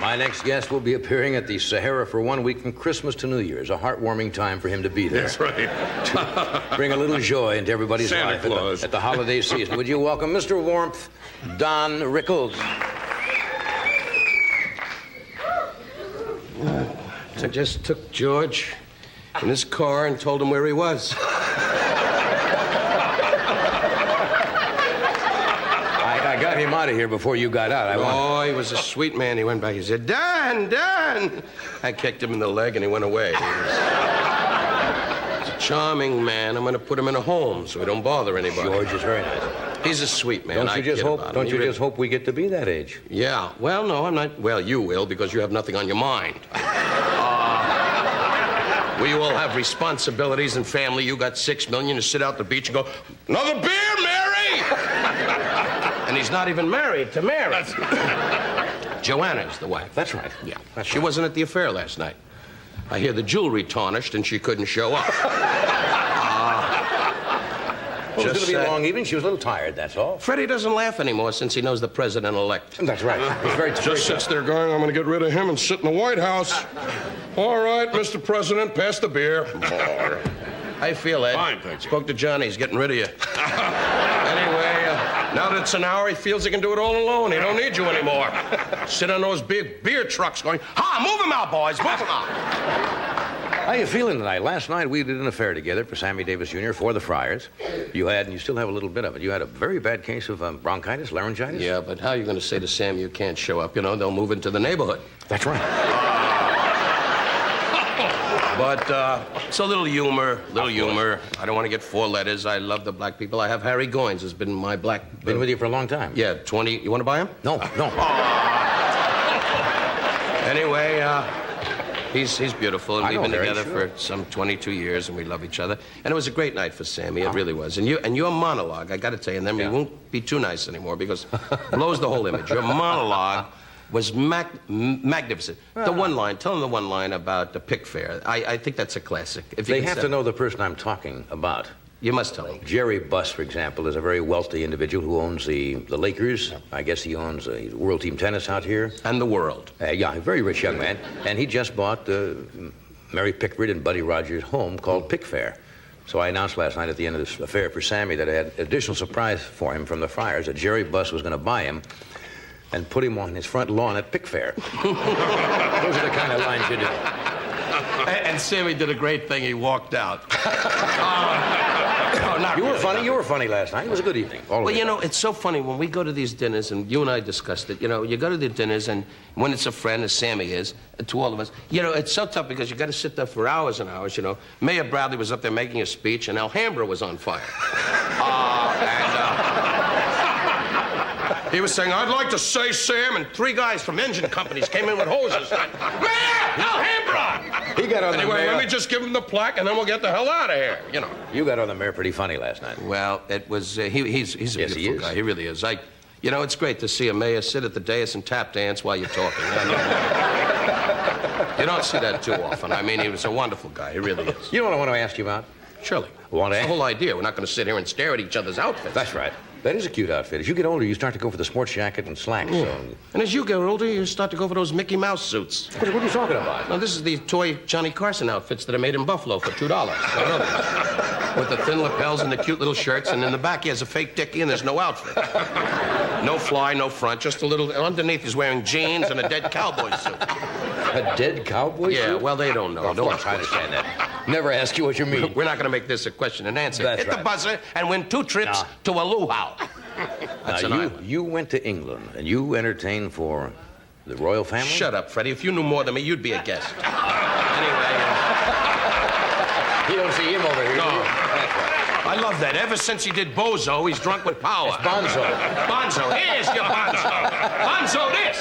My next guest will be appearing at the Sahara for 1 week from Christmas to New Year's. A heartwarming time for him to be there. That's right. To bring a little joy into everybody's Santa life Claus. at the holiday season. Would you welcome Mr. Warmth, Don Rickles? I just took George in his car and told him where he was. I got him out of here before you got out. He was a sweet man. He went back. He said, Don! I kicked him in the leg and he went away. He's a charming man. I'm going to put him in a home so he don't bother anybody. George is very nice. He's a sweet man. Don't you just hope we get to be that age? Yeah. Well, no, I'm not. Well, you will because you have nothing on your mind. We all have responsibilities and family. You got $6 million to sit out the beach and go, another beer, Mary! And he's not even married to Mary. Joanna's the wife. That's right. Yeah. She wasn't at the affair last night. I hear the jewelry tarnished and she couldn't show up. It was going to be a long evening. She was a little tired, that's all. Freddie doesn't laugh anymore since he knows the president-elect. That's right. He's very Just sits there going, I'm going to get rid of him and sit in the White House. All right, Mr. President, pass the beer. How you feel, Ed? Fine, thank you. Spoke to Johnny. He's getting rid of you. Anyway, now that it's an hour, he feels he can do it all alone. He don't need you anymore. Sit on those big beer trucks going, move him out, boys, move him out. How you feeling tonight? Last night we did an affair together for Sammy Davis Jr. for the Friars. You had, and you still have a little bit of it, you had a very bad case of bronchitis, laryngitis? Yeah, but how are you going to say to Sam you can't show up? You know, they'll move into the neighborhood. That's right. But it's a little humor. I don't want to get 4 letters. I love the black people. I have Harry Goins, has been my black... Been with you for a long time. Yeah, 20... You want to buy him? No. Anyway, he's beautiful, and we've been together for some 22 years, and we love each other. And it was a great night for Sammy. It really was. And your monologue, I got to tell you, and then we won't be too nice anymore because it blows the whole image. Your monologue was magnificent. The one line, tell them the one line about the pick fair. I think that's a classic. If they have to know the person I'm talking about. You must tell them. Jerry Buss, for example, is a very wealthy individual who owns the Lakers. I guess he owns World Team Tennis out here. And the world. Yeah, a very rich young man. And he just bought Mary Pickford and Buddy Rogers' home called Pick Fair. So I announced last night at the end of this affair for Sammy that I had an additional surprise for him from the Friars, that Jerry Buss was going to buy him and put him on his front lawn at Pick Fair. Those are the kind of lines you do. And Sammy did a great thing. He walked out. You were funny last night. It was a good evening. Well, you know, it's so funny when we go to these dinners, and you and I discussed it. You know, you go to the dinners, and when it's a friend, as Sammy is, to all of us, you know, it's so tough because you got to sit there for hours and hours. You know, Mayor Bradley was up there making a speech, and Alhambra was on fire. He was saying, I'd like to say, Sam, and 3 guys from engine companies came in with hoses. Mayor! Alhambra! He got on the mayor. Anyway, let me just give him the plaque, and then we'll get the hell out of here, you know. You got on the mayor pretty funny last night. Well, it was, he's a beautiful guy. He really is. You know, it's great to see a mayor sit at the dais and tap dance while you're talking. You don't see that too often. I mean, he was a wonderful guy. He really is. You know what I want to ask you about? Surely. That's the whole idea. We're not going to sit here and stare at each other's outfits. That's right. That is a cute outfit. As you get older, you start to go for the sports jacket and slacks. Yeah. So. And as you get older, you start to go for those Mickey Mouse suits. What are you talking about? Now, this is the toy Johnny Carson outfits that are made in Buffalo for $2. With the thin lapels and the cute little shirts, and in the back he has a fake dickie and there's no outfit. No fly, no front, just a little... Underneath he's wearing jeans and a dead cowboy suit. A dead cowboy suit? Yeah, well, they don't know. Of course, I understand that. Never ask you what you mean. We're not going to make this a question and answer. That's Hit the buzzer and win 2 trips to a luau. That's you went to England, and you entertained for the royal family? Shut up, Freddie. If you knew more than me, you'd be a guest. Anyway... You don't see him over here, No. do you? That's right. I love that. Ever since he did Bozo, he's drunk with power. It's Bonzo. Bonzo. Here's your Bonzo. Bonzo this.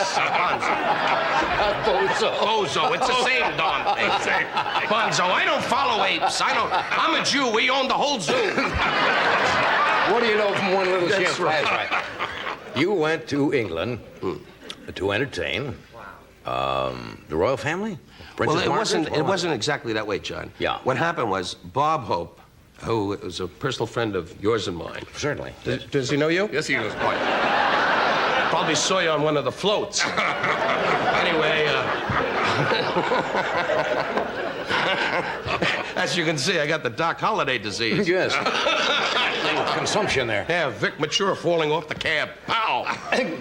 Bonzo. Bozo. It's the same darn thing. Bonzo. I don't follow apes. I'm a Jew. We own the whole zoo. What do you know from one little That's ship? right. That's right. You went to England to entertain the royal family? Princess Margaret? It wasn't exactly that way, John. Yeah. What happened was Bob Hope, who is a personal friend of yours and mine. Certainly. Does he know you? Yes, he was quite. Probably saw you on one of the floats. Anyway, as you can see, I got the Doc Holliday disease. Yes. Consumption there. Yeah, Vic Mature falling off the cab. Pow!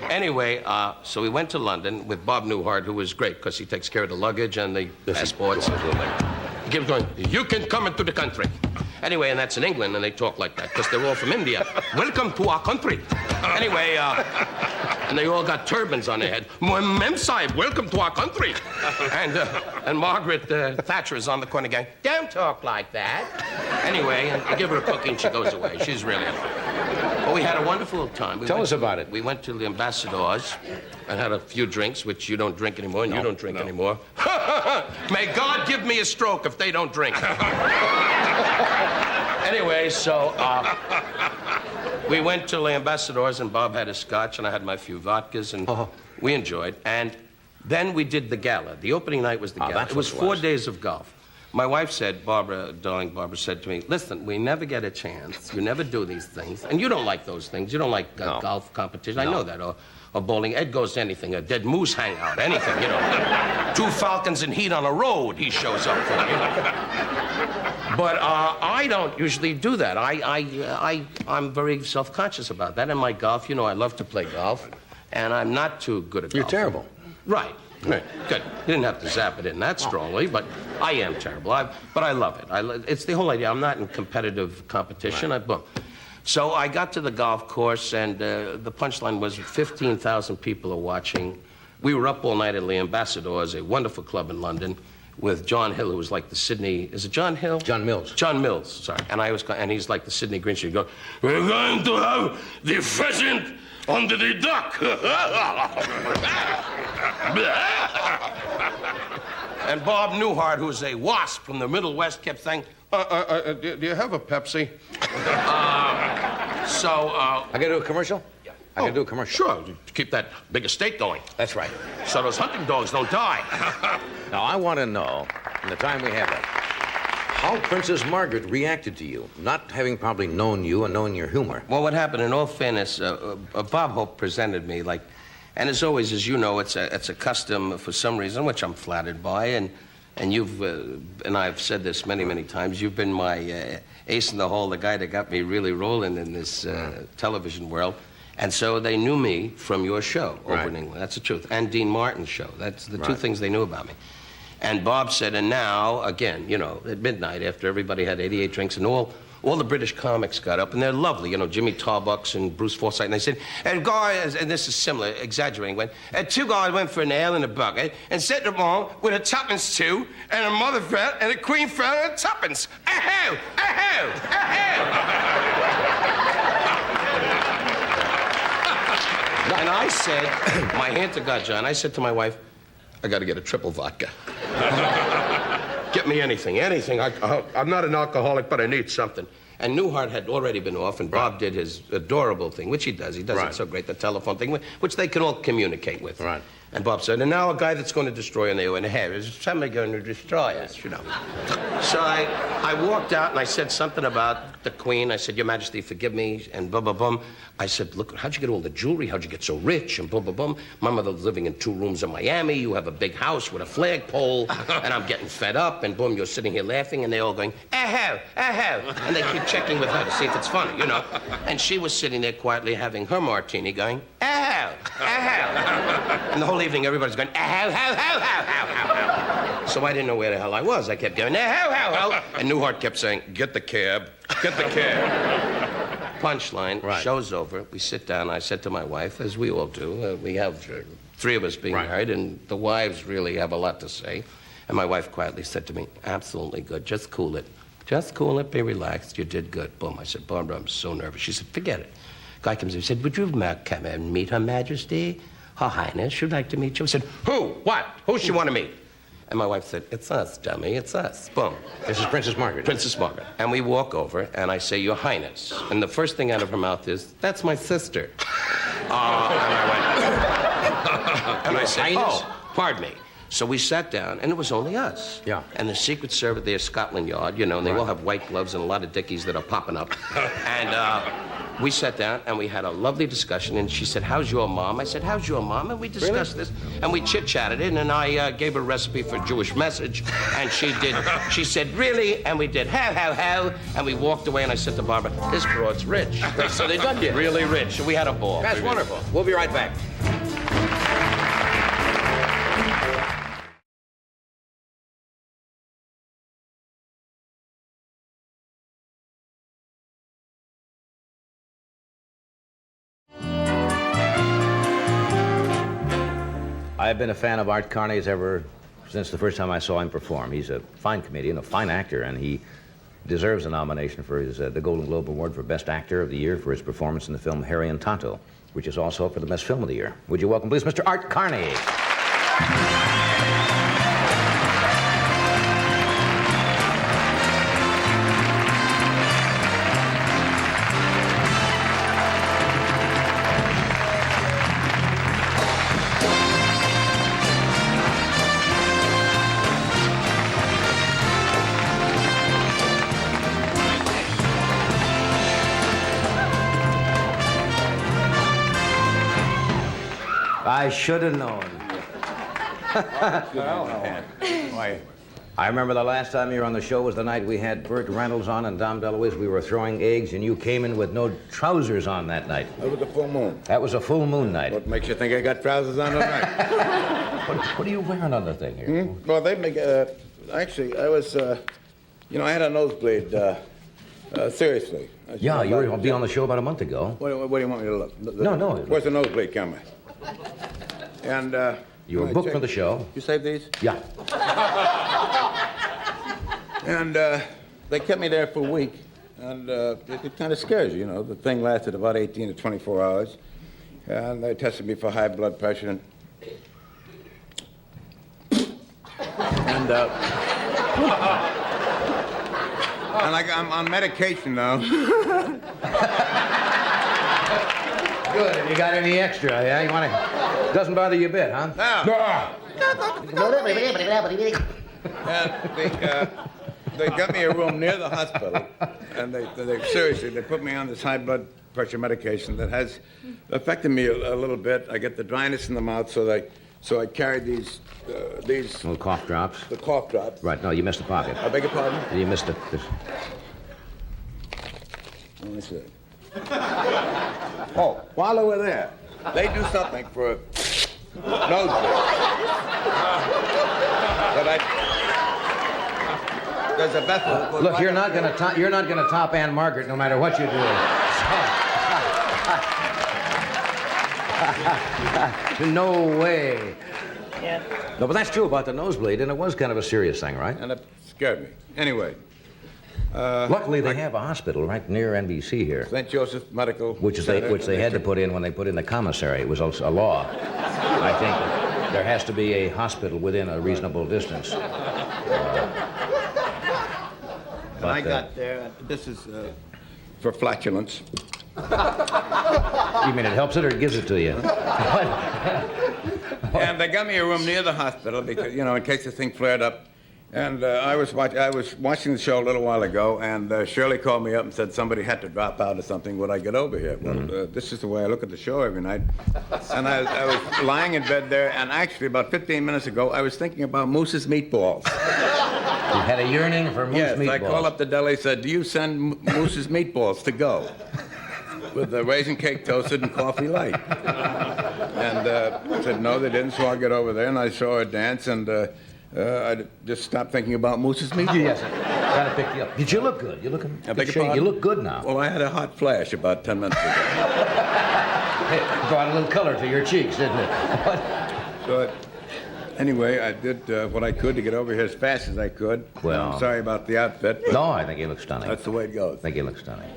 Anyway, so we went to London with Bob Newhart, who was great because he takes care of the luggage and the passports. He keeps going, you can come into the country. Anyway, and that's in England, and they talk like that because they're all from India. Welcome to our country. Anyway, and they all got turbans on their head. Mem Sahib, welcome to our country. And Margaret Thatcher is on the corner going, don't talk like that. Anyway, and I give her a cookie and she goes away. She's really Well, we had a wonderful time. Tell us about it. We went to the Ambassadors and had a few drinks, which you don't drink anymore, and you don't drink anymore. May God give me a stroke if they don't drink. Anyway, so we went to the Ambassadors, and Bob had his scotch, and I had my few vodkas, and we enjoyed. And then we did the gala. The opening night was the gala. It was 4 days of golf. My wife said, Barbara said to me, listen, we never get a chance. You never do these things. And you don't like those things. You don't like golf competition. I know that. Or bowling. Ed goes to anything. A dead moose hangout. Anything, you know. 2 falcons in heat on a road he shows up for, you know. But I don't usually do that. I'm very self-conscious about that. And my golf, you know, I love to play golf. And I'm not too good at golf. You're terrible. Right. Right. Good. You didn't have to zap it in that strongly, but I am terrible. But I love it. It's the whole idea. I'm not in competitive competition. Right. So I got to the golf course, and the punchline was 15,000 people are watching. We were up all night at the Ambassadors, a wonderful club in London, with John Hill, who was like the Sydney... Is it John Hill? John Mills. John Mills, sorry. And he's like the Sydney Grinch. He'd go, we're going to have the pheasant under the duck. And Bob Newhart, who's a wasp from the Middle West, kept saying, do you have a Pepsi? I got to do a commercial? Yeah. I got to do a commercial. Sure, to keep that big estate going. That's right. So those hunting dogs don't die. Now, I want to know, in the time we have left, how Princess Margaret reacted to you, not having probably known you and knowing your humor. Well, what happened, in all fairness, Bob Hope presented me like, and as always, as you know, it's a custom for some reason, which I'm flattered by, and you've, and I've said this many, many times, you've been my ace in the hole, the guy that got me really rolling in this television world. And so they knew me from your show over in England. That's the truth. And Dean Martin's show. That's the 2 things they knew about me. And Bob said, and now, again, you know, at midnight, after everybody had 88 drinks, and all the British comics got up, and they're lovely, you know, Jimmy Tarbuck and Bruce Forsyth, and they said, and guys, and this is similar, exaggerating, went, and 2 guys went for an ale in a bucket, and set them on with a tuppence too, and a mother fell, and a queen fell, and a tuppence. Aho! Aho! Aho! And I said, my hand to God, John, I said to my wife, I got to get a triple vodka. Get me anything. I'm not an alcoholic, but I need something. And Newhart had already been off, and Bob did his adorable thing, which he does. He does it so great, the telephone thing, which they can all communicate with. Right. And Bob said, and now a guy that's going to destroy, and they went, hey, is somebody going to destroy us, you know? So I walked out, and I said something about the Queen. I said, Your Majesty, forgive me, and bum, bum, bum. I said, look, how'd you get all the jewelry? How'd you get so rich? And bum, bum, bum. My mother's living in 2 rooms in Miami. You have a big house with a flagpole, and I'm getting fed up, and boom, you're sitting here laughing, and they're all going, aho, aho. And they keep checking with her to see if it's funny, you know? And she was sitting there quietly having her martini going, aho, aho. And the whole evening, everybody's going, aho, ho, ho, ho, ho, ho, ho. So I didn't know where the hell I was. I kept going, aho, ho, ho. And Newhart kept saying, get the cab, get the cab. Punchline, show's over. We sit down. I said to my wife, as we all do, we have 3 of us being married, and the wives really have a lot to say. And my wife quietly said to me, absolutely good. Just cool it. Just cool it. Be relaxed. You did good. Boom. I said, Barbara, I'm so nervous. She said, forget it. Guy comes in. He said, would you come and meet Her Majesty? Her Highness, she'd like to meet you. I said, who? What? Who she want to meet? And my wife said, it's us, dummy, it's us. Boom. This is Princess Margaret. Princess Margaret. And we walk over, and I say, Your Highness. And the first thing out of her mouth is, that's my sister. And I said, oh, pardon me. So we sat down, and it was only us. Yeah. And the Secret Service, their Scotland Yard, you know, and they all have white gloves and a lot of dickies that are popping up. And we sat down and we had a lovely discussion. And she said, "How's your mom?" I said, "How's your mom?" And we discussed this, and we chit-chatted it. And I gave her a recipe for a Jewish message, and she did. She said, "Really?" And we did how, and we walked away. And I said to Barbara, "This broad's rich." So they done you. Really rich. And we had a ball. That's wonderful. We'll be right back. I've been a fan of Art Carney's ever since the first time I saw him perform. He's a fine comedian, a fine actor, and he deserves a nomination for his, the Golden Globe Award for Best Actor of the Year for his performance in the film Harry and Tonto, which is also up for the Best Film of the Year. Would you welcome, please, Mr. Art Carney? I should have known. Why? I remember the last time you were on the show was the night we had Burt Reynolds on and Dom DeLuise. We were throwing eggs, and you came in with no trousers on that night. That was a full moon. That was a full moon night. What makes you think I got trousers on tonight? What are you wearing on the thing here? Well, they make. Actually, I was. I had a nosebleed. Seriously. Yeah, you were going to be on the show about a month ago. What do you want me to look? No. Where's the nosebleed camera? And You were booked for the show. You saved these? Yeah. And they kept me there for a week, and it kind of scares you, you know. The thing lasted about 18 to 24 hours, and they tested me for high blood pressure, and I'm on medication now. Good. Have you got any extra? Yeah, you want to? Doesn't bother you a bit, huh? And they got me a room near the hospital, and they seriously, they put me on this high blood pressure medication that has affected me a little bit. I get the dryness in the mouth, so I carried these Little cough drops. the cough drops. Right. No, you missed the pocket. I beg your pardon? You missed it. Let me see. Oh, while they were there, they do something for a nosebleed. There's a vessel. Look, you're not going to top Ann Margaret no matter what you do. No way. Yeah. No, but that's true about the nosebleed, and it was kind of a serious thing, right? And it scared me. Anyway. Luckily, they have a hospital right near NBC here, St. Joseph Medical which they had to put in when they put in the commissary. It was a law. I think that there has to be a hospital within a reasonable distance. And I got there. This is for flatulence. You mean it helps it or it gives it to you? And they got me a room near the hospital because, you know, in case the thing flared up. And I was watching the show a little while ago, and Shirley called me up and said somebody had to drop out or something. Would I get over here? Well, this is the way I look at the show every night. And I was lying in bed there, and actually about 15 minutes ago, I was thinking about Moose's meatballs. You had a yearning for Moose Yes, meatballs. I called up the deli, said, "Do you send Moose's meatballs to go?" With the raisin cake toasted and coffee light. And I said, no, they didn't, so I'll get over there. And I saw her dance, and I just stopped thinking about Moose's meatballs. Yes, trying to pick you up. Did you look good? You look in good shape. You look good now. Well, I had a hot flash about 10 minutes ago. It brought a little color to your cheeks, didn't it? So, anyway, I did what I could to get over here as fast as I could. Well, I'm sorry about the outfit. But no, I think you look stunning. that's the way it goes. I think you look stunning.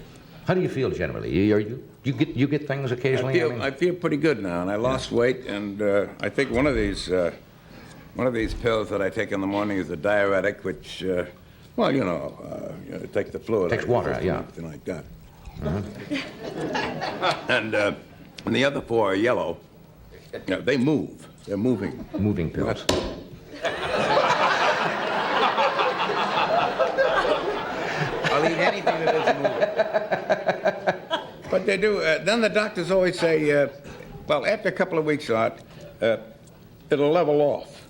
How do you feel generally? You get things occasionally? I feel pretty good now, and I lost weight, and I think one of these pills that I take in the morning is a diuretic, which, well, it takes the fluid. Takes water out, yeah. Something like that. And the other four are yellow. They move. They're moving. Moving pills. I'll eat anything that doesn't move. But what they do, then the doctors always say, well, after a couple of weeks out, it'll level off.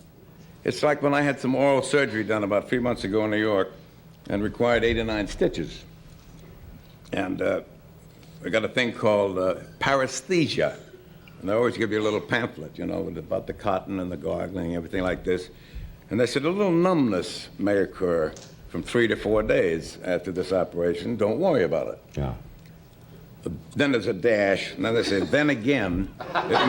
It's like when I had some oral surgery done about 3 months ago in New York and required 8 or 9 stitches. And I got a thing called paresthesia. And they always give you a little pamphlet, about the cotton and the gargling, everything like this. And they said a little numbness may occur from 3 to 4 days after this operation. Don't worry about it. Yeah. Then there's a dash, and then they say, then again, it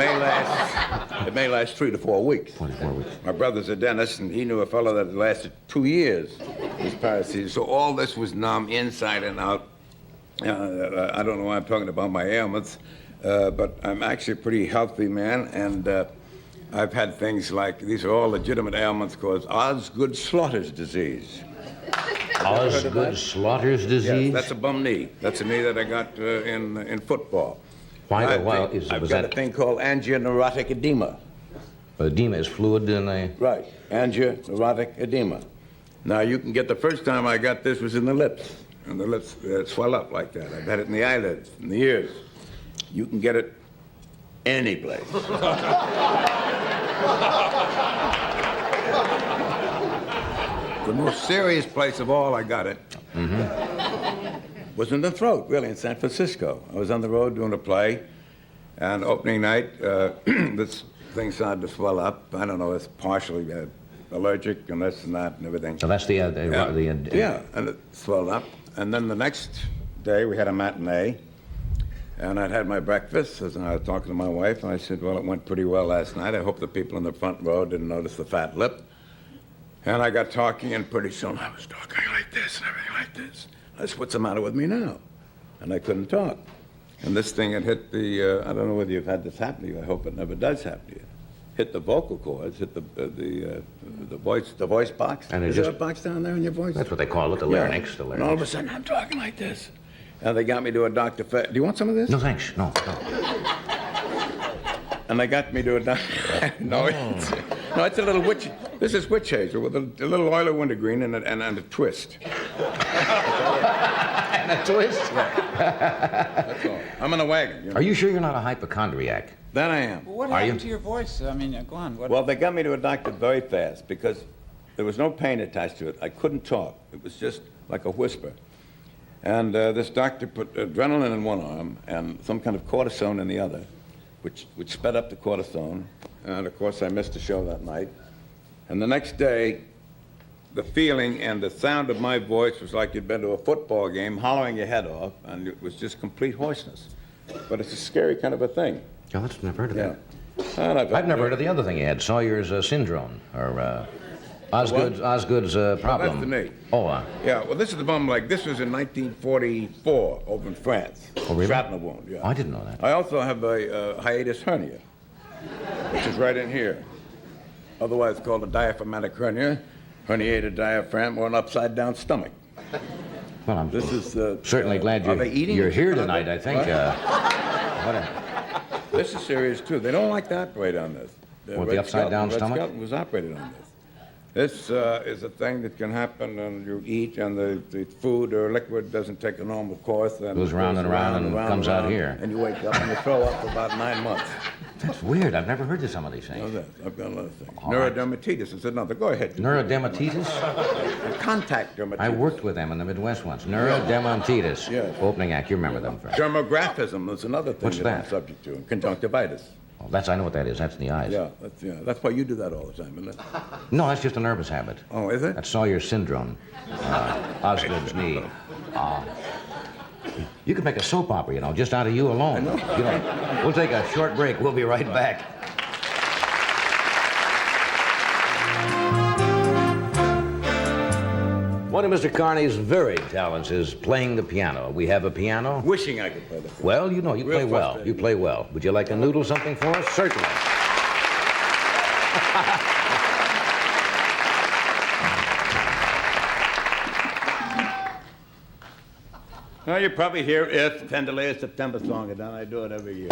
may last 3 to 4 weeks. 24 weeks. My brother's a dentist, and he knew a fellow that lasted 2 years, his paresthesia. So all this was numb inside and out. I don't know why I'm talking about my ailments, but I'm actually a pretty healthy man, and I've had things like, these are all legitimate ailments caused Osgood-Schlatter's disease. Osgood-Schlatter's disease? Yes, that's a bum knee. That's a knee that I got in football. I've got a thing called angioneurotic edema. Edema is fluid in the... Right, angioneurotic edema. Now, you can get, the first time I got this was in the lips, and the lips swell up like that. I've had it in the eyelids, in the ears. You can get it any place. The most serious place of all I got it was in the throat, really, in San Francisco. I was on the road doing a play, and opening night, this thing started to swell up. I don't know, it's partially allergic and this and that and everything. So that's the yeah, and it swelled up. And then the next day, we had a matinee, and I'd had my breakfast, and I was talking to my wife, and I said, well, it went pretty well last night. I hope the people in the front row didn't notice the fat lip. And I got talking, and pretty soon I was talking like this and everything like this. I said, what's the matter with me now? And I couldn't talk. And this thing had hit the, I don't know whether you've had this happen to you. I hope it never does happen to you. Hit the vocal cords, hit the voice box. And is there a box down there in your voice? That's what they call it, the larynx. The larynx. And all of a sudden, I'm talking like this. And they got me to a doctor. Do you want some of this? No, thanks. No. And they got me to a doctor. No, it's a little witch. This is witch hazel with a little oil of wintergreen and a twist. And a twist? That's all. I'm in a wagon. Are you sure you're not a hypochondriac? That I am. Well, what happened to your voice? I mean, go on. Well, they got me to a doctor very fast because there was no pain attached to it. I couldn't talk. It was just like a whisper. And this doctor put adrenaline in one arm and some kind of cortisone in the other, which sped up the cortisone. And, of course, I missed the show that night. And the next day, the feeling and the sound of my voice was like you'd been to a football game, hollering your head off, and it was just complete hoarseness. But it's a scary kind of a thing. Oh, that's never heard of that. And I've never heard of the other thing you had, Sawyer's syndrome, or Osgood's problem. That's the knee. Oh, yeah, well, this is the bum like this was in 1944 over in France. Oh, really? Shrapnel wound, yeah. I didn't know that. I also have a hiatus hernia, which is right in here. Otherwise called a diaphragmatic hernia, herniated diaphragm, or an upside-down stomach. Well, I'm This is certainly glad you're here tonight, I think. This is serious, too. They don't like to operate on this. What, the upside-down stomach? Red Skelton was operated on this. This is a thing that can happen and you eat and the food or liquid doesn't take a normal course. And goes round and around and comes out here. And you wake up and you throw up for about 9 months. That's weird. I've never heard of some of these things. I've got another thing. All right. Neurodermatitis is another. Go ahead. Neurodermatitis? And contact dermatitis. I worked with them in the Midwest once. Neurodermatitis. Yes. Opening act. You remember them, Frank. Dermographism is another thing What's that? I'm subject to. And conjunctivitis. Oh, I know what that is. That's in the eyes. Yeah, that's why you do that all the time, isn't it? No, that's just a nervous habit. Oh, is it? That's Sawyer's syndrome. Osgood's knee. You could make a soap opera, just out of you alone. We'll take a short break. We'll be right back. One of Mr. Carney's very talents is playing the piano. We have a piano. Wishing I could play the piano. Well, you play well. frustrating. You play well. Would you like to noodle something for us? Certainly. Well, you probably hear If Tenderly a September Song, and then I do it every year.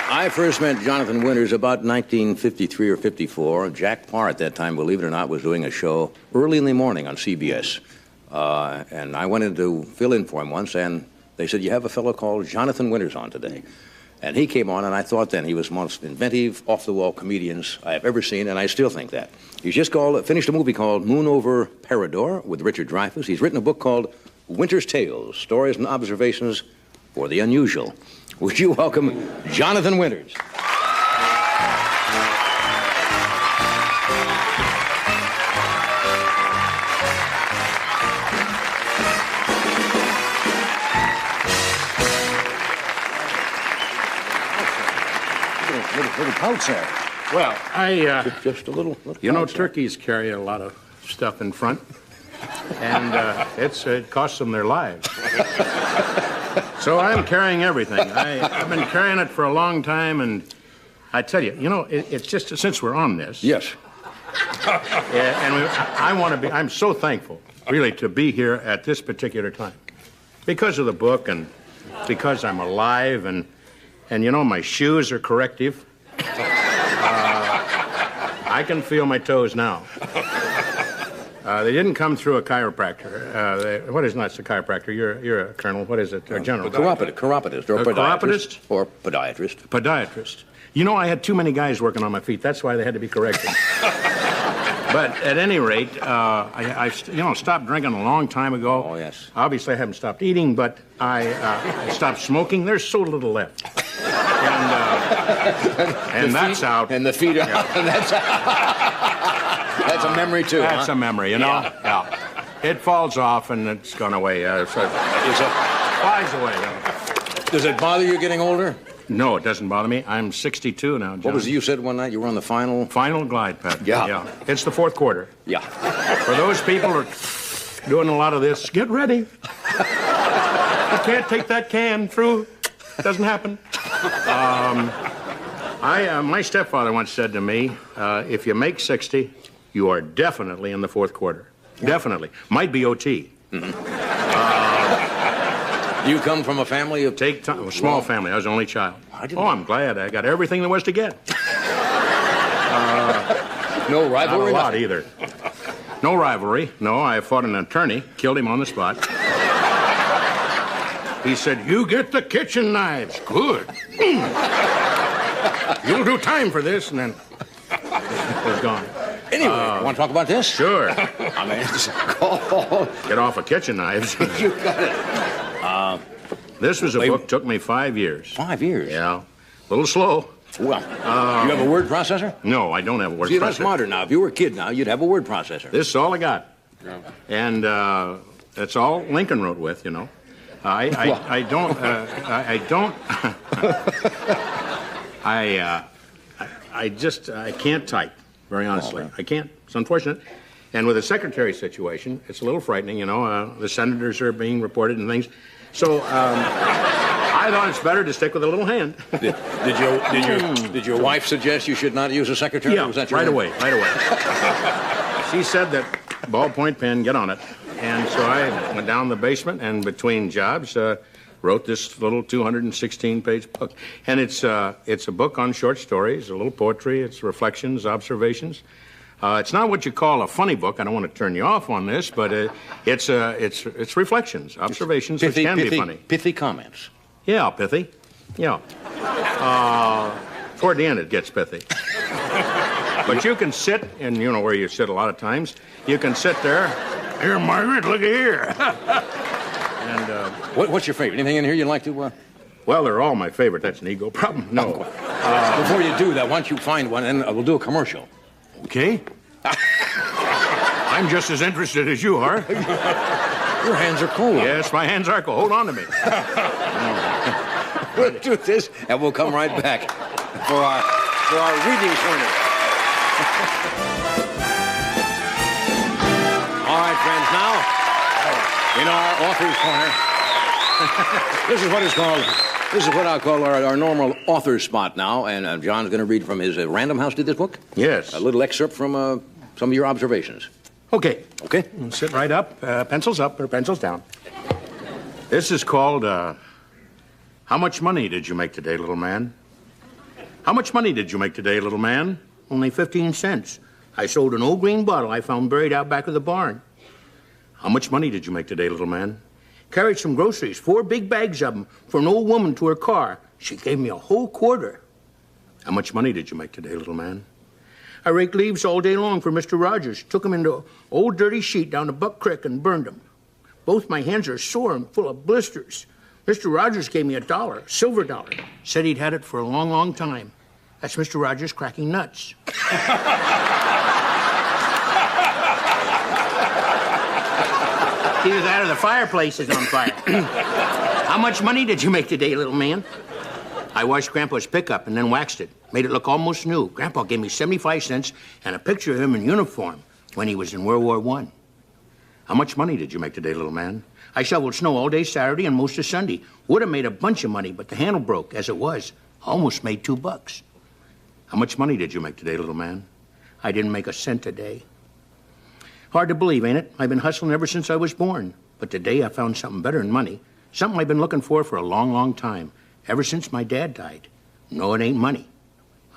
I first met Jonathan Winters about 1953 or 54. Jack Parr at that time, believe it or not, was doing a show early in the morning on CBS. And I went in to fill in for him once, and they said, you have a fellow called Jonathan Winters on today. And he came on, and I thought then he was one of the most inventive, off-the-wall comedians I have ever seen, and I still think that. He's just finished a movie called Moon Over Parador with Richard Dreyfuss. He's written a book called Winter's Tales, Stories and Observations for the Unusual. Would you welcome Jonathan Winters? Little pouch there. Well, Just a little you know, pouch there. turkeys carry a lot of stuff in front, and it costs them their lives. So I'm carrying everything. I've been carrying it for a long time, and I tell you, you know, it's just since we're on this. Yes. I'm so thankful, really, to be here at this particular time, because of the book and because I'm alive, and you know, my shoes are corrective. I can feel my toes now. They didn't come through a chiropractor. What is not a chiropractor? You're a colonel. What is it? Or general? Chiropodist or A podiatrist. chiropodist? Or podiatrist. Podiatrist. You know, I had too many guys working on my feet. That's why they had to be corrected. But at any rate, I stopped drinking a long time ago. Oh, yes. Obviously, I haven't stopped eating, but I stopped smoking. There's so little left. And that's out. And the feet are out. That's a memory, too. That's a memory, you know? Yeah. It falls off, and it's gone away. Flies away. Does it bother you getting older? No, it doesn't bother me. I'm 62 now, John. What was it you said one night? You were on the final... Final glide path. Yeah. It's the fourth quarter. Yeah. For those people who are doing a lot of this, get ready. You can't take that can through. It doesn't happen. My stepfather once said to me, if you make 60, you are definitely in the fourth quarter. Definitely. Might be OT. You come from a family of... Take time. A small family. I was the only child. didn't- I'm glad. I got everything there was to get. No Not rivalry? a lot either. No rivalry. No, I fought an attorney, killed him on the spot. He said, you get the kitchen knives. Good. You'll do time for this, and then it was gone. Anyway, you want to talk about this? Sure. I mean, it's called... Get off of kitchen knives. You got it. This was a book, took me 5 years. 5 years? Yeah. A little slow. Well, you have a word processor? No, I don't have a word See, you're not processor. smarter now. If you were a kid now, you'd have a word processor. This is all I got. And that's all Lincoln wrote with, you know. I can't type, very honestly. I can't. It's unfortunate. And with the secretary situation, it's a little frightening, you know. The senators are being reported and things. So I thought it's better to stick with a little hand. Did your wife suggest you should not use a secretary? Yeah, Was that your right away. She said that ballpoint pen, get on it. And so I went down the basement and between jobs wrote this little 216-page book. And it's a book on short stories, a little poetry, it's reflections, observations. It's not what you call a funny book. I don't want to turn you off on this, but it's reflections, observations, which can be funny. Pithy comments. Yeah, pithy. Yeah. Toward the end, it gets pithy. But you can sit, and you know where you sit a lot of times. You can sit there. Here, Margaret, look at here. And What's your favorite? Anything in here you'd like to... well, they're all my favorite. That's an ego problem. No. Before you do that, why don't you find one, and we'll do a commercial. Okay. I'm just as interested as you are. Your hands are cold. Yes, my hands are cold. Hold on to me. We'll do this, and we'll come right back for our reading corner. All right, friends, now, in our author's corner, this is what I'll call our normal author spot now, and John's going to read from his Random House did this book? Yes. A little excerpt from some of your observations. Okay. Okay? Sit right up. Pencils up or pencils down. This is called How much money did you make today, little man? How much money did you make today, little man? Only 15 cents. I sold an old green bottle I found buried out back of the barn. How much money did you make today, little man? Carried some groceries, 4 big bags of them, for an old woman to her car. She gave me a whole quarter. How much money did you make today, little man? I raked leaves all day long for Mr. Rogers. Took him into an old dirty sheet down to Buck Creek and burned them. Both my hands are sore and full of blisters. Mr. Rogers gave me $1, a silver dollar. Said he'd had it for a long, long time. That's Mr. Rogers cracking nuts. Either that or the fireplace is on fire. How much money did you make today, little man? I washed Grandpa's pickup and then waxed it. Made it look almost new. Grandpa gave me 75 cents and a picture of him in uniform when he was in World War I. How much money did you make today, little man? I shoveled snow all day Saturday and most of Sunday. Would have made a bunch of money, but the handle broke as it was. Almost made $2. How much money did you make today, little man? I didn't make a cent today. Hard to believe, ain't it? I've been hustling ever since I was born. But today I found something better than money. Something I've been looking for a long, long time. Ever since my dad died. No, it ain't money.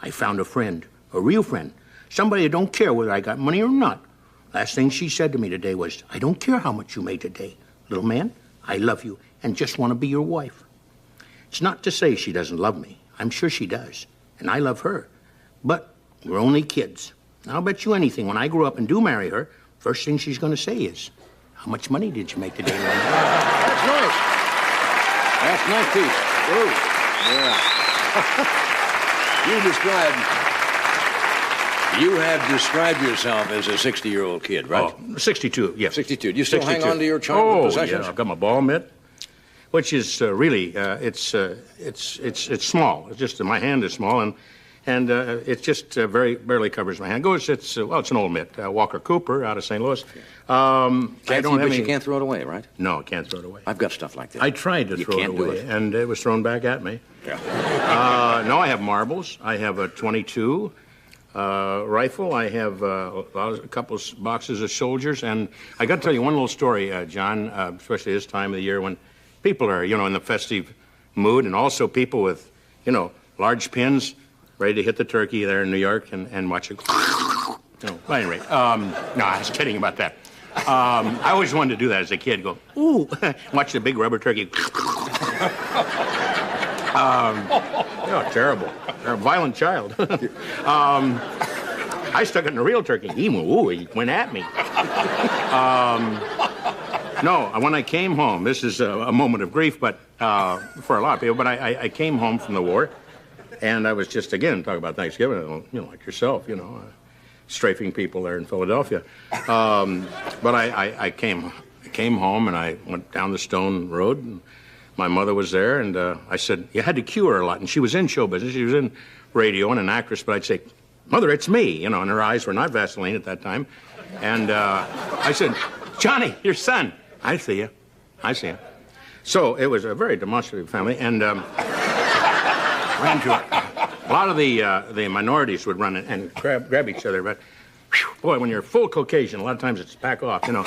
I found a friend. A real friend. Somebody that don't care whether I got money or not. Last thing she said to me today was, I don't care how much you made today. Little man, I love you and just want to be your wife. It's not to say she doesn't love me. I'm sure she does. And I love her. But we're only kids. And I'll bet you anything, when I grow up and do marry her, first thing she's going to say is, how much money did you make today, little man? That's nice. That's nice piece. Ooh. Yeah. You have described yourself as a 60-year-old kid, right? Oh, 62, yeah. 62. Do you still 62. hang on to your childhood possessions? Yeah, I've got my ball mitt, which is really, it's small. It's just, my hand is small, and it just barely covers my hand. It's an old mitt. Walker Cooper out of St. Louis. You can't throw it away, right? No, I can't throw it away. I've got stuff like that. I tried to throw it away, and it was thrown back at me. Yeah. No, I have marbles. I have a .22 rifle. I have a couple of boxes of soldiers, and I got to tell you one little story, John, especially this time of the year when people are, in the festive mood, and also people with, large pins ready to hit the turkey there in New York and watch it. No, at any rate, no, I was kidding about that. I always wanted to do that as a kid. Go, ooh, watch the big rubber turkey. Terrible. You're a violent child. I stuck it in a real turkey. He went at me. No, when I came home, this is a moment of grief, but for a lot of people, but I came home from the war, and I was just, again, talking about Thanksgiving, like yourself, strafing people there in Philadelphia. But I came home, and I went down the Stone Road, and my mother was there, and I said, you had to cue her a lot, and she was in show business. She was in radio and an actress, but I'd say, Mother, it's me, and her eyes were not Vaseline at that time. And I said, Johnny, your son. I see you. So it was a very demonstrative family, and ran to a lot of the minorities would run and grab each other, but whew, boy, when you're full Caucasian, a lot of times it's back off, So,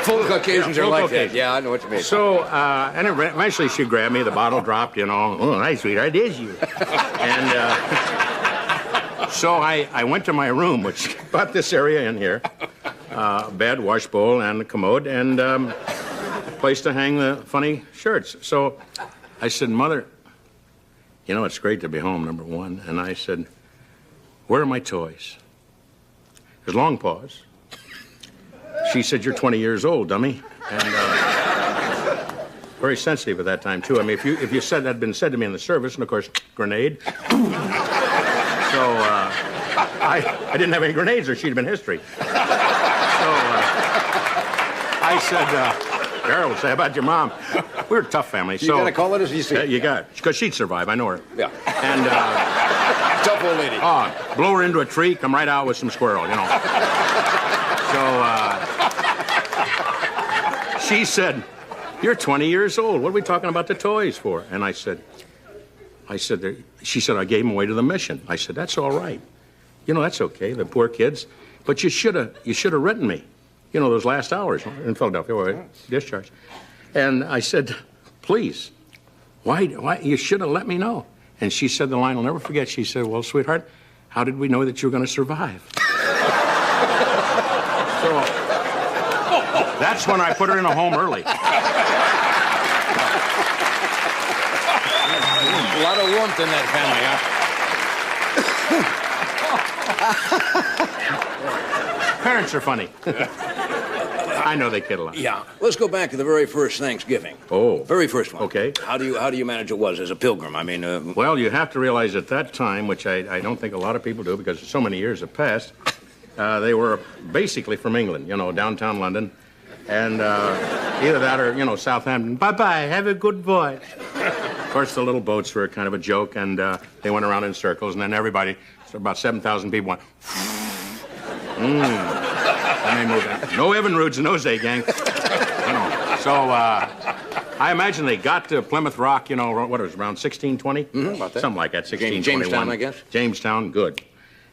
full Caucasians are like Caucasian. that. Yeah, I know what you mean. So, and eventually she grabbed me, the bottle dropped, oh, nice, sweetheart, it is you. And so I went to my room, which got this area in here, bed, wash bowl, and a commode, and place to hang the funny shirts. So I said, Mother, it's great to be home, number one. And I said, where are my toys? There's a long pause. She said, you're 20 years old, dummy. And very sensitive at that time, too. I mean, if you said that had been said to me in the service, and of course, grenade. So I didn't have any grenades, or she'd have been history. So I said, Carol, say about your mom. We were a tough family. You gotta call it as you see. You got it. Because she'd survive. I know her. Yeah. And tough old lady. Blow her into a tree, come right out with some squirrel, So she said, you're 20 years old. What are we talking about the toys for? And I said, she said, I gave them away to the mission. I said, that's all right. That's okay, the poor kids. But you should have written me, those last hours in Philadelphia where I discharged. And I said, please, why, you should have let me know. And she said the line I'll never forget. She said, well, sweetheart, how did we know that you were going to survive? So that's when I put her in a home early. A lot of warmth in that family, huh? Parents are funny. I know they kid a lot. Yeah. Let's go back to the very first Thanksgiving. Oh. Very first one. Okay. How do you manage it was as a pilgrim? I mean... Well, you have to realize at that time, which I don't think a lot of people do because so many years have passed, they were basically from England, downtown London. And either that or, Southampton. Bye-bye, have a good voyage. Of course, the little boats were kind of a joke, and they went around in circles, and then everybody, so about 7,000 people went... And they moved out. No Evan Roods in those days, gang. So I imagine they got to Plymouth Rock, what it was, around 1620? Mm-hmm, about that. Something like that, 1621. Jamestown, I guess? Jamestown, good.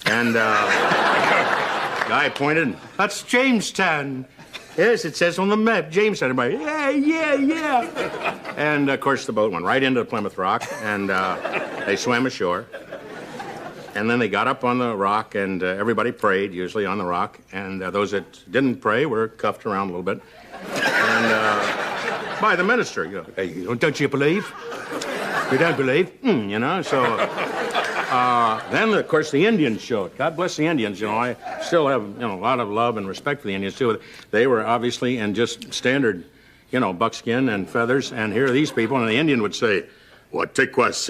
And guy pointed, that's Jamestown. Yes, it says on the map, Jamestown. Everybody, yeah. And, of course, the boat went right into Plymouth Rock, and they swam ashore. And then they got up on the rock, and everybody prayed, usually on the rock. And those that didn't pray were cuffed around a little bit. And by the minister, hey, don't you believe? You don't believe? So then, of course, the Indians showed. God bless the Indians. I still have, a lot of love and respect for the Indians, too. They were obviously in just standard, buckskin and feathers. And here are these people, and the Indian would say, of course,